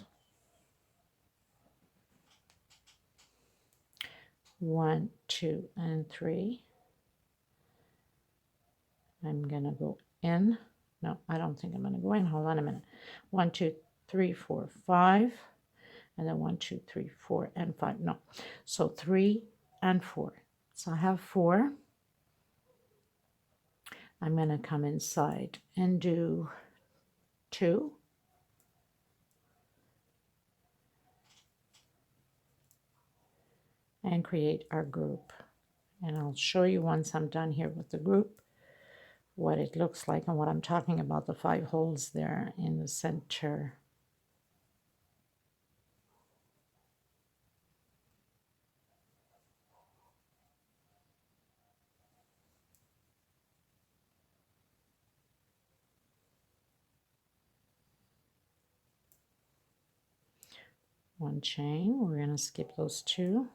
1, 2, and 3. I'm gonna go in. No, I don't think I'm gonna go in. Hold on a minute. 1, 2, 3, 4, 5. And then 1, 2, 3, 4, and 5. No. So 3 and 4. So I have 4. I'm going to come inside and do 2. And create our group. And I'll show you once I'm done here with the group what it looks like and what I'm talking about, the 5 holes there in the center. One chain, we're going to skip those 2.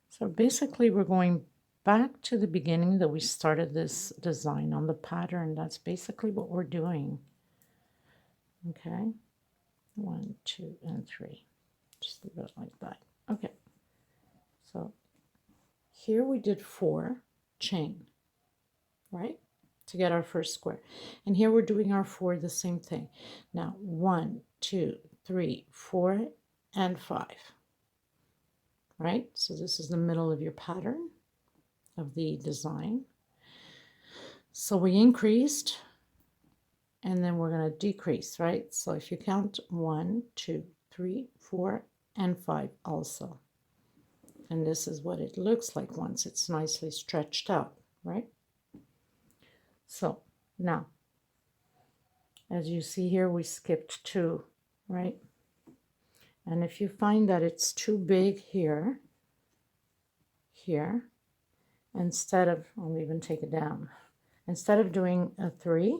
So basically we're going back to the beginning that we started this design on the pattern. That's basically what we're doing. Okay, 1, 2, and 3. Just leave it like that. Okay, so here we did 4 chain, right, to get our first square. And here we're doing our 4 the same thing. Now 1, 2, 3, 4, and 5. Right? So this is the middle of your pattern of the design. So we increased, and then we're going to decrease, right? So if you count 1, 2, 3, 4, and 5 also. And this is what it looks like once it's nicely stretched out, right? So now, as you see here, we skipped 2, right? And if you find that it's too big here, instead of, I'll even take it down, instead of doing a 3,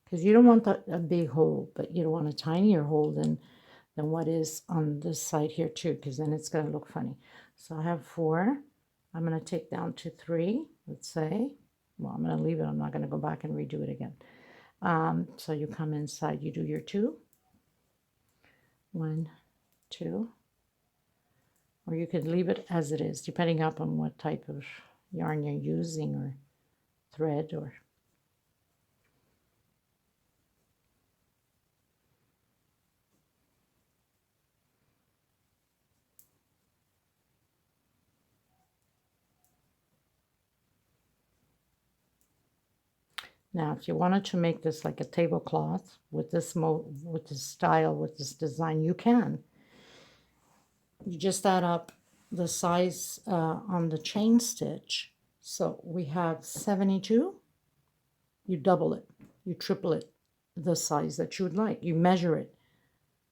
because you don't want a big hole, but you don't want a tinier hole than what is on this side here too, because then it's going to look funny. So I have 4. I'm going to take down to 3, let's say. Well, I'm going to leave it. I'm not going to go back and redo it again. So you come inside, you do your 2. 1, 2. Or you could leave it as it is, depending upon what type of yarn you're using or thread or... Now, if you wanted to make this like a tablecloth with this style, with this design, you can. You just add up the size on the chain stitch. So we have 72. You double it, you triple it, the size that you would like. You measure it.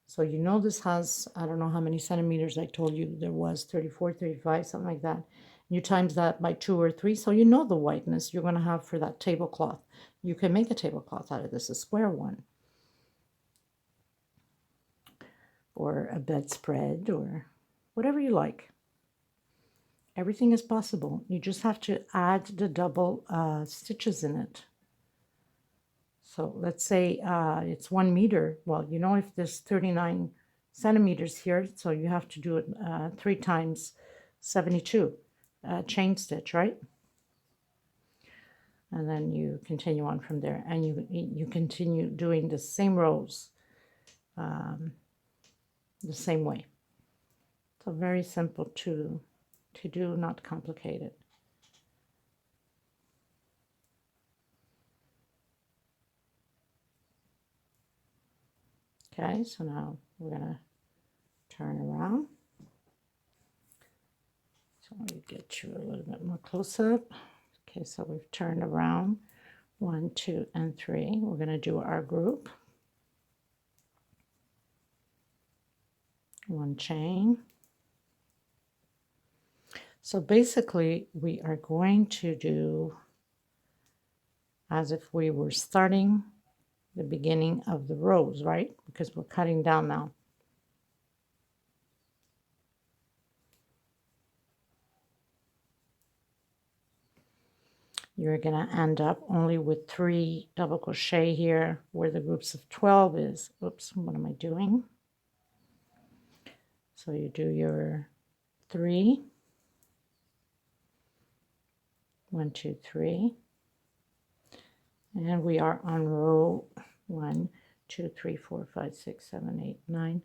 So you know this has, I don't know how many centimeters I told you there was, 34, 35, something like that. You times that by 2 or 3, so you know the whiteness you're going to have for that tablecloth. You can make a tablecloth out of this, a square one. Or a bedspread, or whatever you like. Everything is possible. You just have to add the double stitches in it. So let's say it's 1 meter. Well, you know, if there's 39 centimeters here, so you have to do it 3 times 72 chain stitch, right? And then you continue on from there, and you continue doing the same rows the same way. So very simple to do, not complicated. Okay, so now we're gonna turn around. So let me get you a little bit more close up. Okay, so we've turned around 1, 2, and 3. We're going to do our group. 1 chain. So basically we are going to do as if we were starting the beginning of the rows, right? Because we're cutting down now. You're going to end up only with 3 double crochet here where the groups of 12 is. Oops, what am I doing? So you do your 3, 1, 2, 3, and we are on row 1, 2, 3, 4, 5, 6, 7, 8, 9,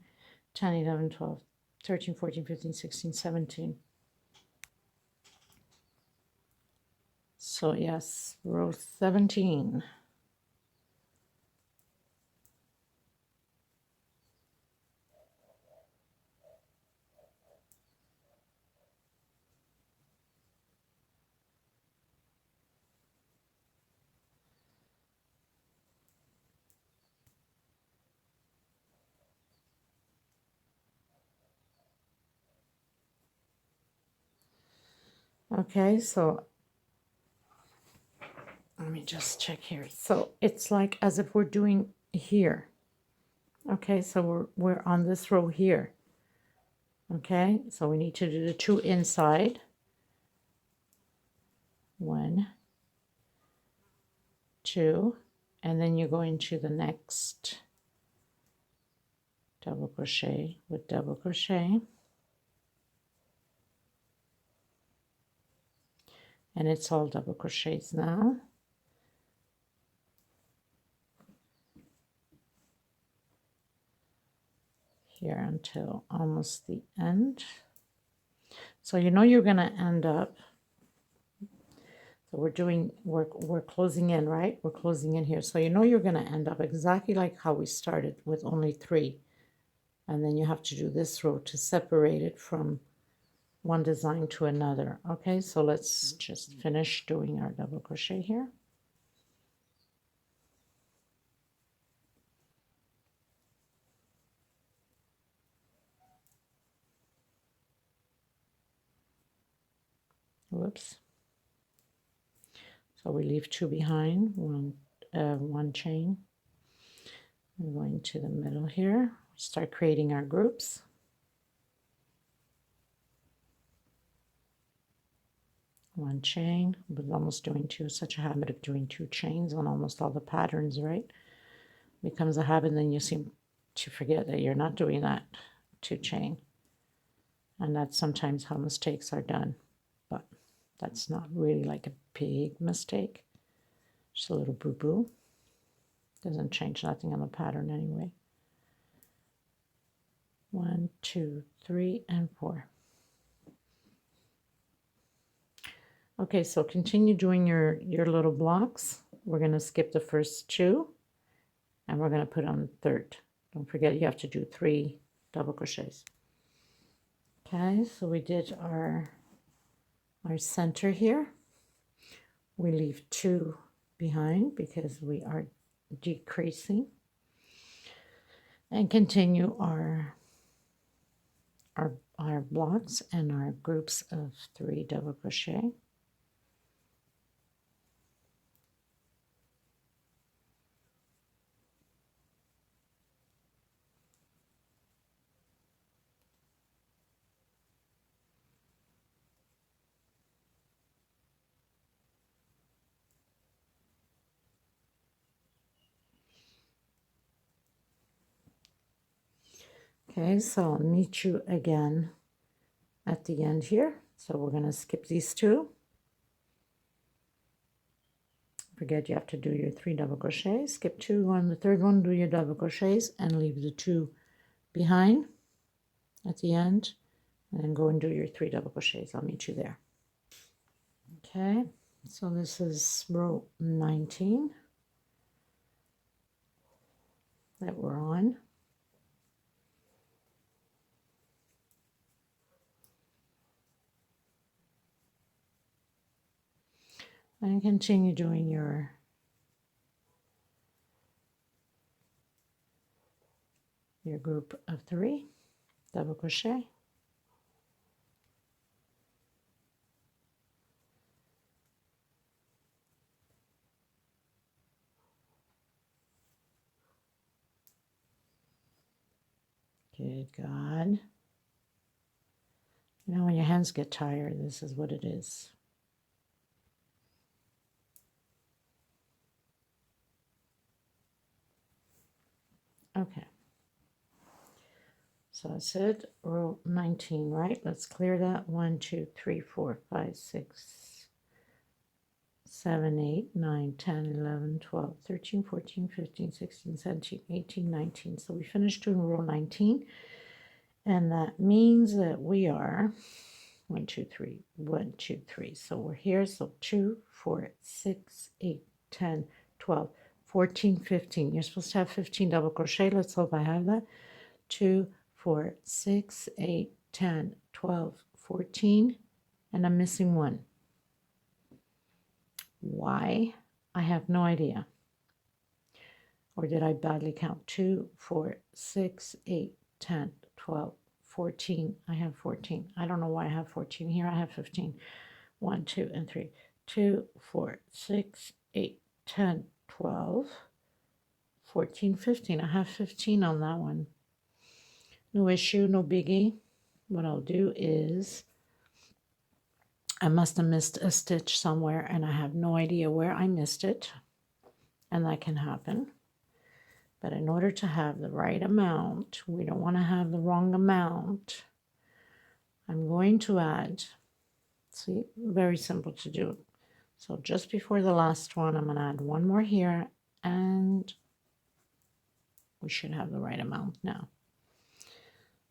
10, 11, 12, 13, 14, 15, 16, 17. So yes, row 17. Okay, so let me just check here. So it's like as if we're doing here. Okay, so we're on this row here. Okay, so we need to do the 2 inside. 1, 2, and then you go into the next double crochet with double crochet. And it's all double crochets now. Here until almost the end. So you know you're going to end up, so we're closing in, right? We're closing in here. So you know you're going to end up exactly like how we started with only 3. And then you have to do this row to separate it from one design to another. Okay, so let's just finish doing our double crochet here. Whoops. So we leave 2 behind, one chain. We're going to the middle here. Start creating our groups. One chain. I was almost doing 2. Such a habit of doing 2 chains on almost all the patterns, right? Becomes a habit, and then you seem to forget that you're not doing that 2 chain. And that's sometimes how mistakes are done. But that's not really like a big mistake. Just a little boo-boo. Doesn't change nothing on the pattern anyway. 1, 2, 3, and 4. Okay, so continue doing your little blocks. We're going to skip the first 2, and we're going to put on the 3rd. Don't forget you have to do 3 double crochets. Okay, so we did our center here. We leave 2 behind because we are decreasing, and continue our blocks and our groups of 3 double crochet. Okay, so I'll meet you again at the end here. So we're going to skip these 2. Forget you have to do your 3 double crochets. Skip 2 on the 3rd one, do your double crochets, and leave the 2 behind at the end. And then go and do your 3 double crochets. I'll meet you there. Okay, so this is row 19 that we're on. And continue doing your group of 3 double crochet. Good God. You know, when your hands get tired, this is what it is. Okay. So I said row 19, right? Let's clear that. 1, 2, 3, 4, 5, 6, 7, 8, 9, 10, 11, 12, 13, 14, 15, 16, 17, 18, 19. So we finished doing row 19. And that means that we are 1, 2, 3, 1, 2, 3. So we're here. So 2, 4, 6, 8, 10, 12, 14, 15. You're supposed to have 15 double crochet. Let's hope I have that. 2, 4, 6, 8, 10, 12, 14. And I'm missing 1. Why? I have no idea. Or did I badly count? 2, 4, 6, 8, 10, 12, 14. I have 14. I don't know why I have 14 here. I have 15. 1, 2, and 3. 2, 4, 6, 8, 10, 12, 14, 15. I have 15 on that one. No issue, no biggie. What I'll do is I must have missed a stitch somewhere and I have no idea where I missed it. And that can happen. But in order to have the right amount, we don't want to have the wrong amount. I'm going to add, see, very simple to do. So just before the last one, I'm going to add 1 more here, and we should have the right amount now.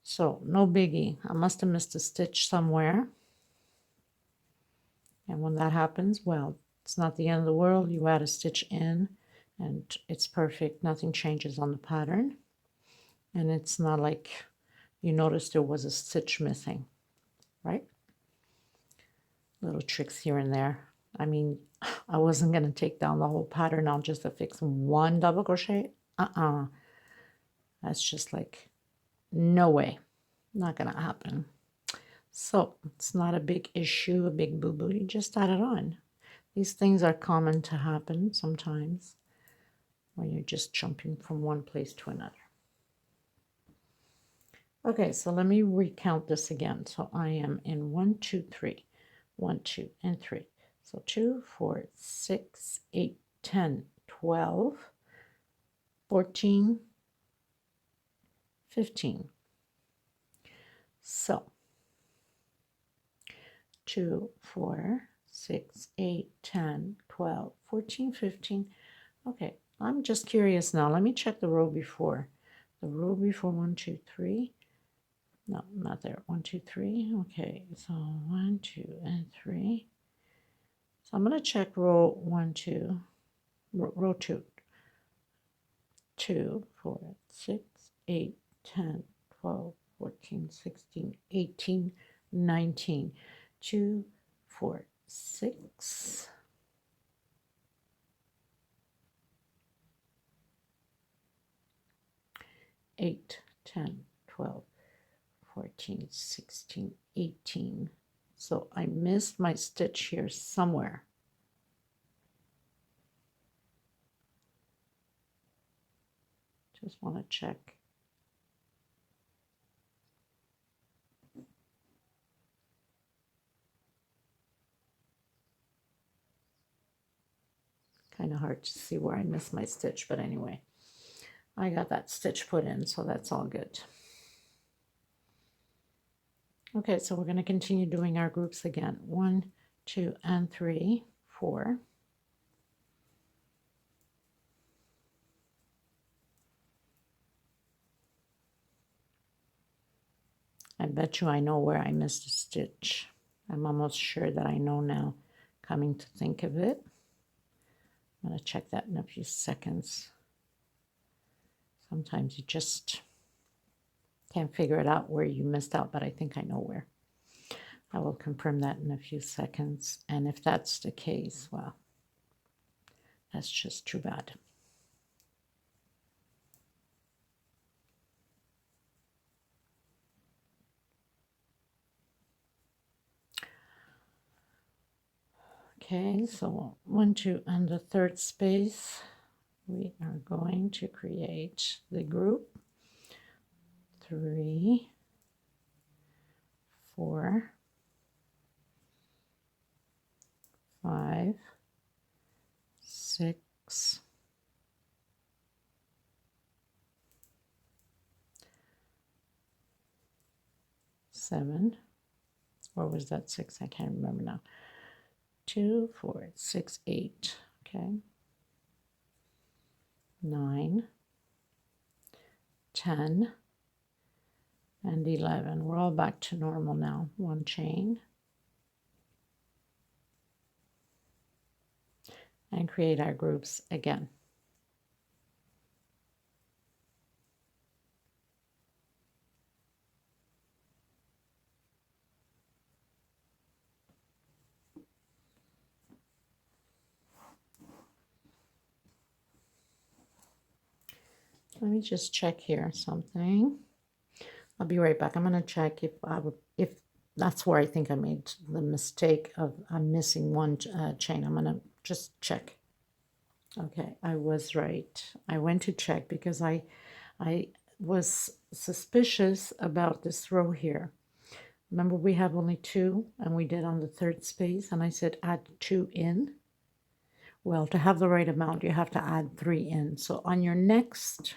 So no biggie. I must have missed a stitch somewhere. And when that happens, well, it's not the end of the world. You add a stitch in, and it's perfect. Nothing changes on the pattern. And it's not like you noticed there was a stitch missing, right? Little tricks here and there. I mean, I wasn't going to take down the whole pattern now just to fix 1 double crochet. That's just like, no way. Not going to happen. So it's not a big issue, a big boo-boo. You just add it on. These things are common to happen sometimes when you're just jumping from one place to another. Okay, so let me recount this again. So I am in 1, 2, 3. 1, 2, and 3. So 2, 4, 6, 8, 10, 12, 14, 15. So 2, 4, 6, 8, 10, 12, 14, 15. Okay, I'm just curious now. Let me check the row before. The row before 1, 2, 3. No, not there. 1, 2, 3. Okay, so 1, 2, and 3. So I'm going to check row 1, 2, row 2. 2, 4, 6, 8, 10, 12, 14, 16, 18, 19. 2, 4, 6. 8, 10, 12, 14, 16, 18. So I missed my stitch here somewhere. Just want to check. Kind of hard to see where I missed my stitch, but anyway, I got that stitch put in, so that's all good. Okay, so we're going to continue doing our groups again. 1, 2, and 3, 4. I bet you I know where I missed a stitch. I'm almost sure that I know now, coming to think of it. I'm going to check that in a few seconds. Sometimes you just can't figure it out where you missed out, but I think I know where. I will confirm that in a few seconds. And if that's the case, well, that's just too bad. Okay, so 1, 2, and the third space, we are going to create the group 3, 4, 5, 6, 7, or was that 6? I can't remember now. 2, 4, 6, 8, okay. 9, 10, and 11. We're all back to normal now. 1 chain. And create our groups again. Let me just check here something. I'll be right back. I'm going to check if that's where I think I made the mistake of I'm missing one chain. I'm going to just check. Okay, I was right. I went to check because I was suspicious about this row here. Remember, we have only 2, and we did on the third space, and I said add 2 in. Well, to have the right amount, you have to add 3 in. So on your next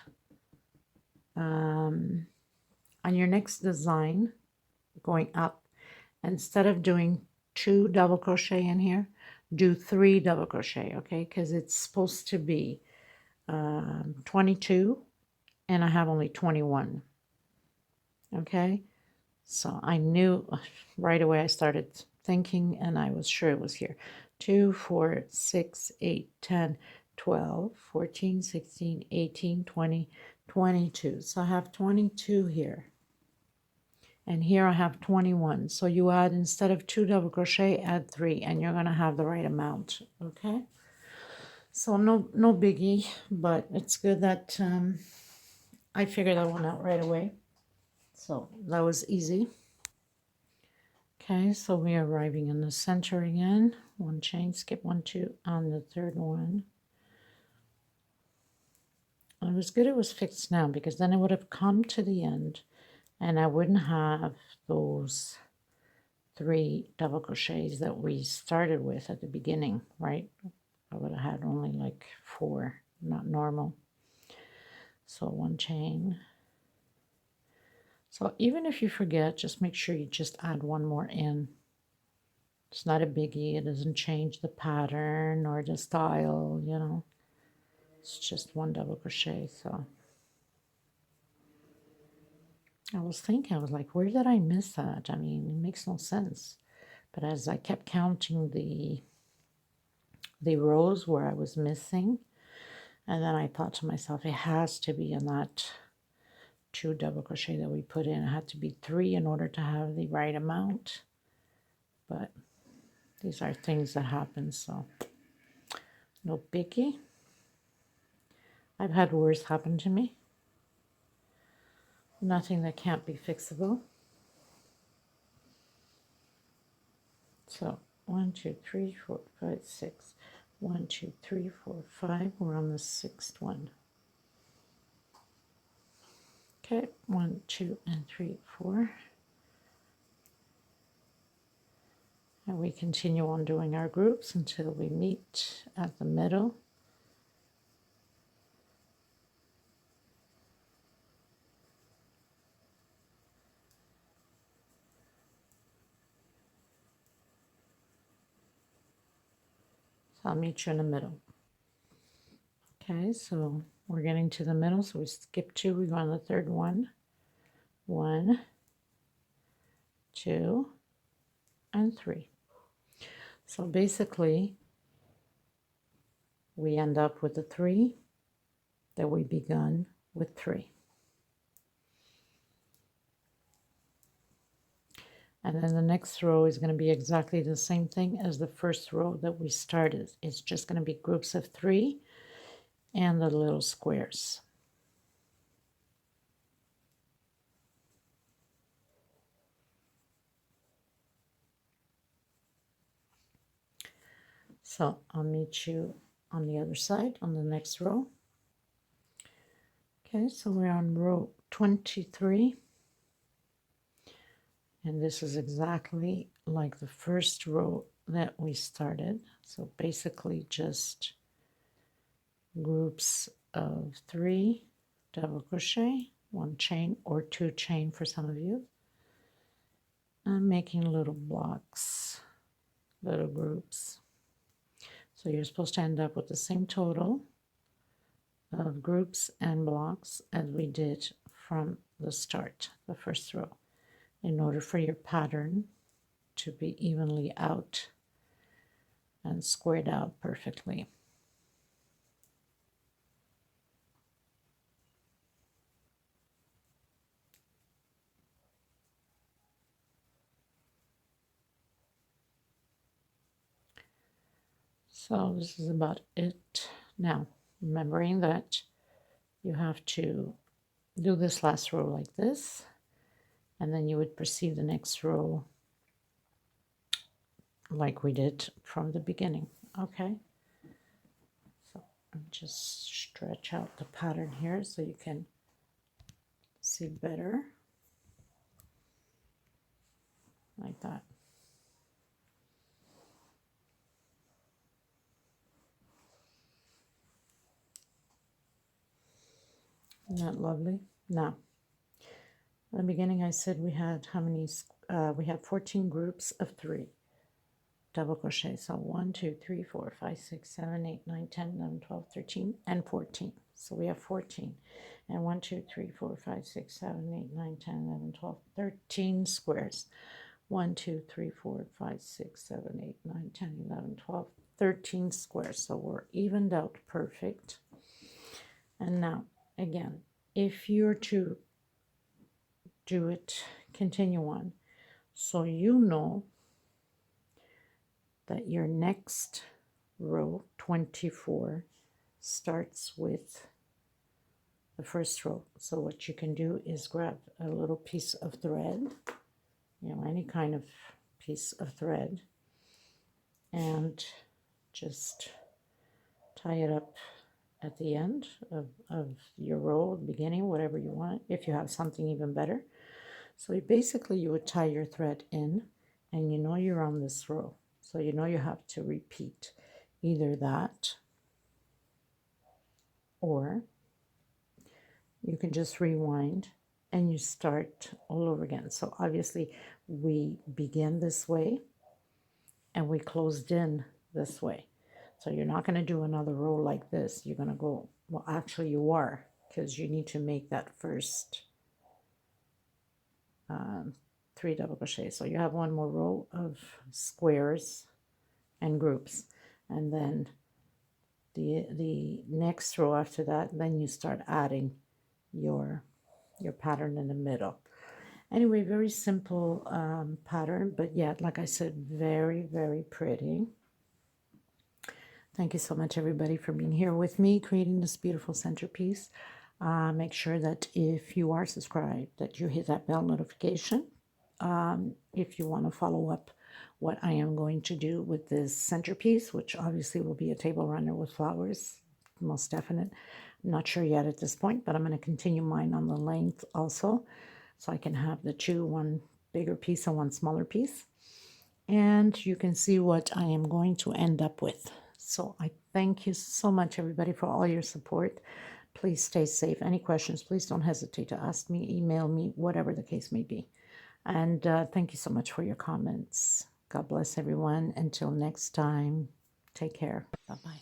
design, going up, instead of doing 2 double crochet in here, do 3 double crochet, okay? Because it's supposed to be 22, and I have only 21, okay? So I knew right away. I started thinking, and I was sure it was here. 2, 4, 6, 8, 10, 12, 14, 16, 18, 20, 22. So I have 22 here. And here I have 21. So you add, instead of 2 double crochet, add 3, and you're going to have the right amount. Okay? So no biggie, but it's good that I figured that one out right away. So that was easy. Okay, so we are arriving in the center again. 1 chain, skip 1, 2 on the third one. And it was good it was fixed now, because then it would have come to the end and I wouldn't have those 3 double crochets that we started with at the beginning, right? I would have had only like 4, not normal. So 1 chain. So even if you forget, just make sure you just add 1 more in. It's not a biggie. It doesn't change the pattern or the style, you know. It's just 1 double crochet. So I was thinking, I was like, where did I miss that? I mean, it makes no sense. But as I kept counting the rows where I was missing, and then I thought to myself, it has to be in that 2 double crochet that we put in. It had to be 3 in order to have the right amount. But these are things that happen, so no biggie. I've had worse happen to me. Nothing that can't be fixable. So 1, 2, 3, 4, 5, 6. 1, 2, 3, 4, 5. We're on the 6th one. Okay, 1, 2, and 3, 4. And we continue on doing our groups until we meet at the middle. So I'll meet you in the middle. Okay, so we're getting to the middle, so we skip 2, we go on the third one. 1, 2, and 3. So basically, we end up with the 3 that we begun with 3. And then the next row is going to be exactly the same thing as the first row that we started. It's just going to be groups of 3 and the little squares. So I'll meet you on the other side on the next row. Okay, so we're on row 23. And this is exactly like the first row that we started. So basically just groups of 3 double crochet, 1 chain or 2 chain for some of you. I'm making little blocks, little groups. So you're supposed to end up with the same total of groups and blocks as we did from the start, the first row, in order for your pattern to be evenly out and squared out perfectly. So this is about it. Now, remembering that you have to do this last row like this, and then you would proceed the next row like we did from the beginning. Okay, so I'll just stretch out the pattern here so you can see better, like that. Isn't that lovely? Now, in the beginning I said we had how many? We had 14 groups of 3 double crochet. So 1, 2, 3, 4, 5, 6, 7, 8, 9, 10, 11, 12, 13, and 14. So we have 14. And 1, 2, 3, 4, 5, 6, 7, 8, 9, 10, 11, 12, 13 squares. 1, 2, 3, 4, 5, 6, 7, 8, 9, 10, 11, 12, 13 squares. So we're evened out perfect. And now, again, if you're to do it, continue on, so you know that your next row, 24, starts with the first row. So what you can do is grab a little piece of thread, any kind of piece of thread, and just tie it up at the end of your row, beginning, whatever you want, if you have something even better. So basically you would tie your thread in, and you're on this row. So you have to repeat either that, or you can just rewind and you start all over again. So obviously we begin this way and we closed in this way. So you're not going to do another row like this. You're going to go, well, actually you are, because you need to make that first 3 double crochets. So you have one more row of squares and groups, and then the next row after that, then you start adding your pattern in the middle. Anyway, very simple pattern, but yet, like I said, very, very pretty. Thank you so much, everybody, for being here with me, creating this beautiful centerpiece. Make sure that if you are subscribed, that you hit that bell notification. If you want to follow up what I am going to do with this centerpiece, which obviously will be a table runner with flowers, most definite. I'm not sure yet at this point, but I'm going to continue mine on the length also, so I can have the two, one bigger piece and one smaller piece. And you can see what I am going to end up with. So I thank you so much, everybody, for all your support. Please stay safe. Any questions, please don't hesitate to ask me, email me, whatever the case may be. And thank you so much for your comments. God bless everyone. Until next time, take care. Bye-bye.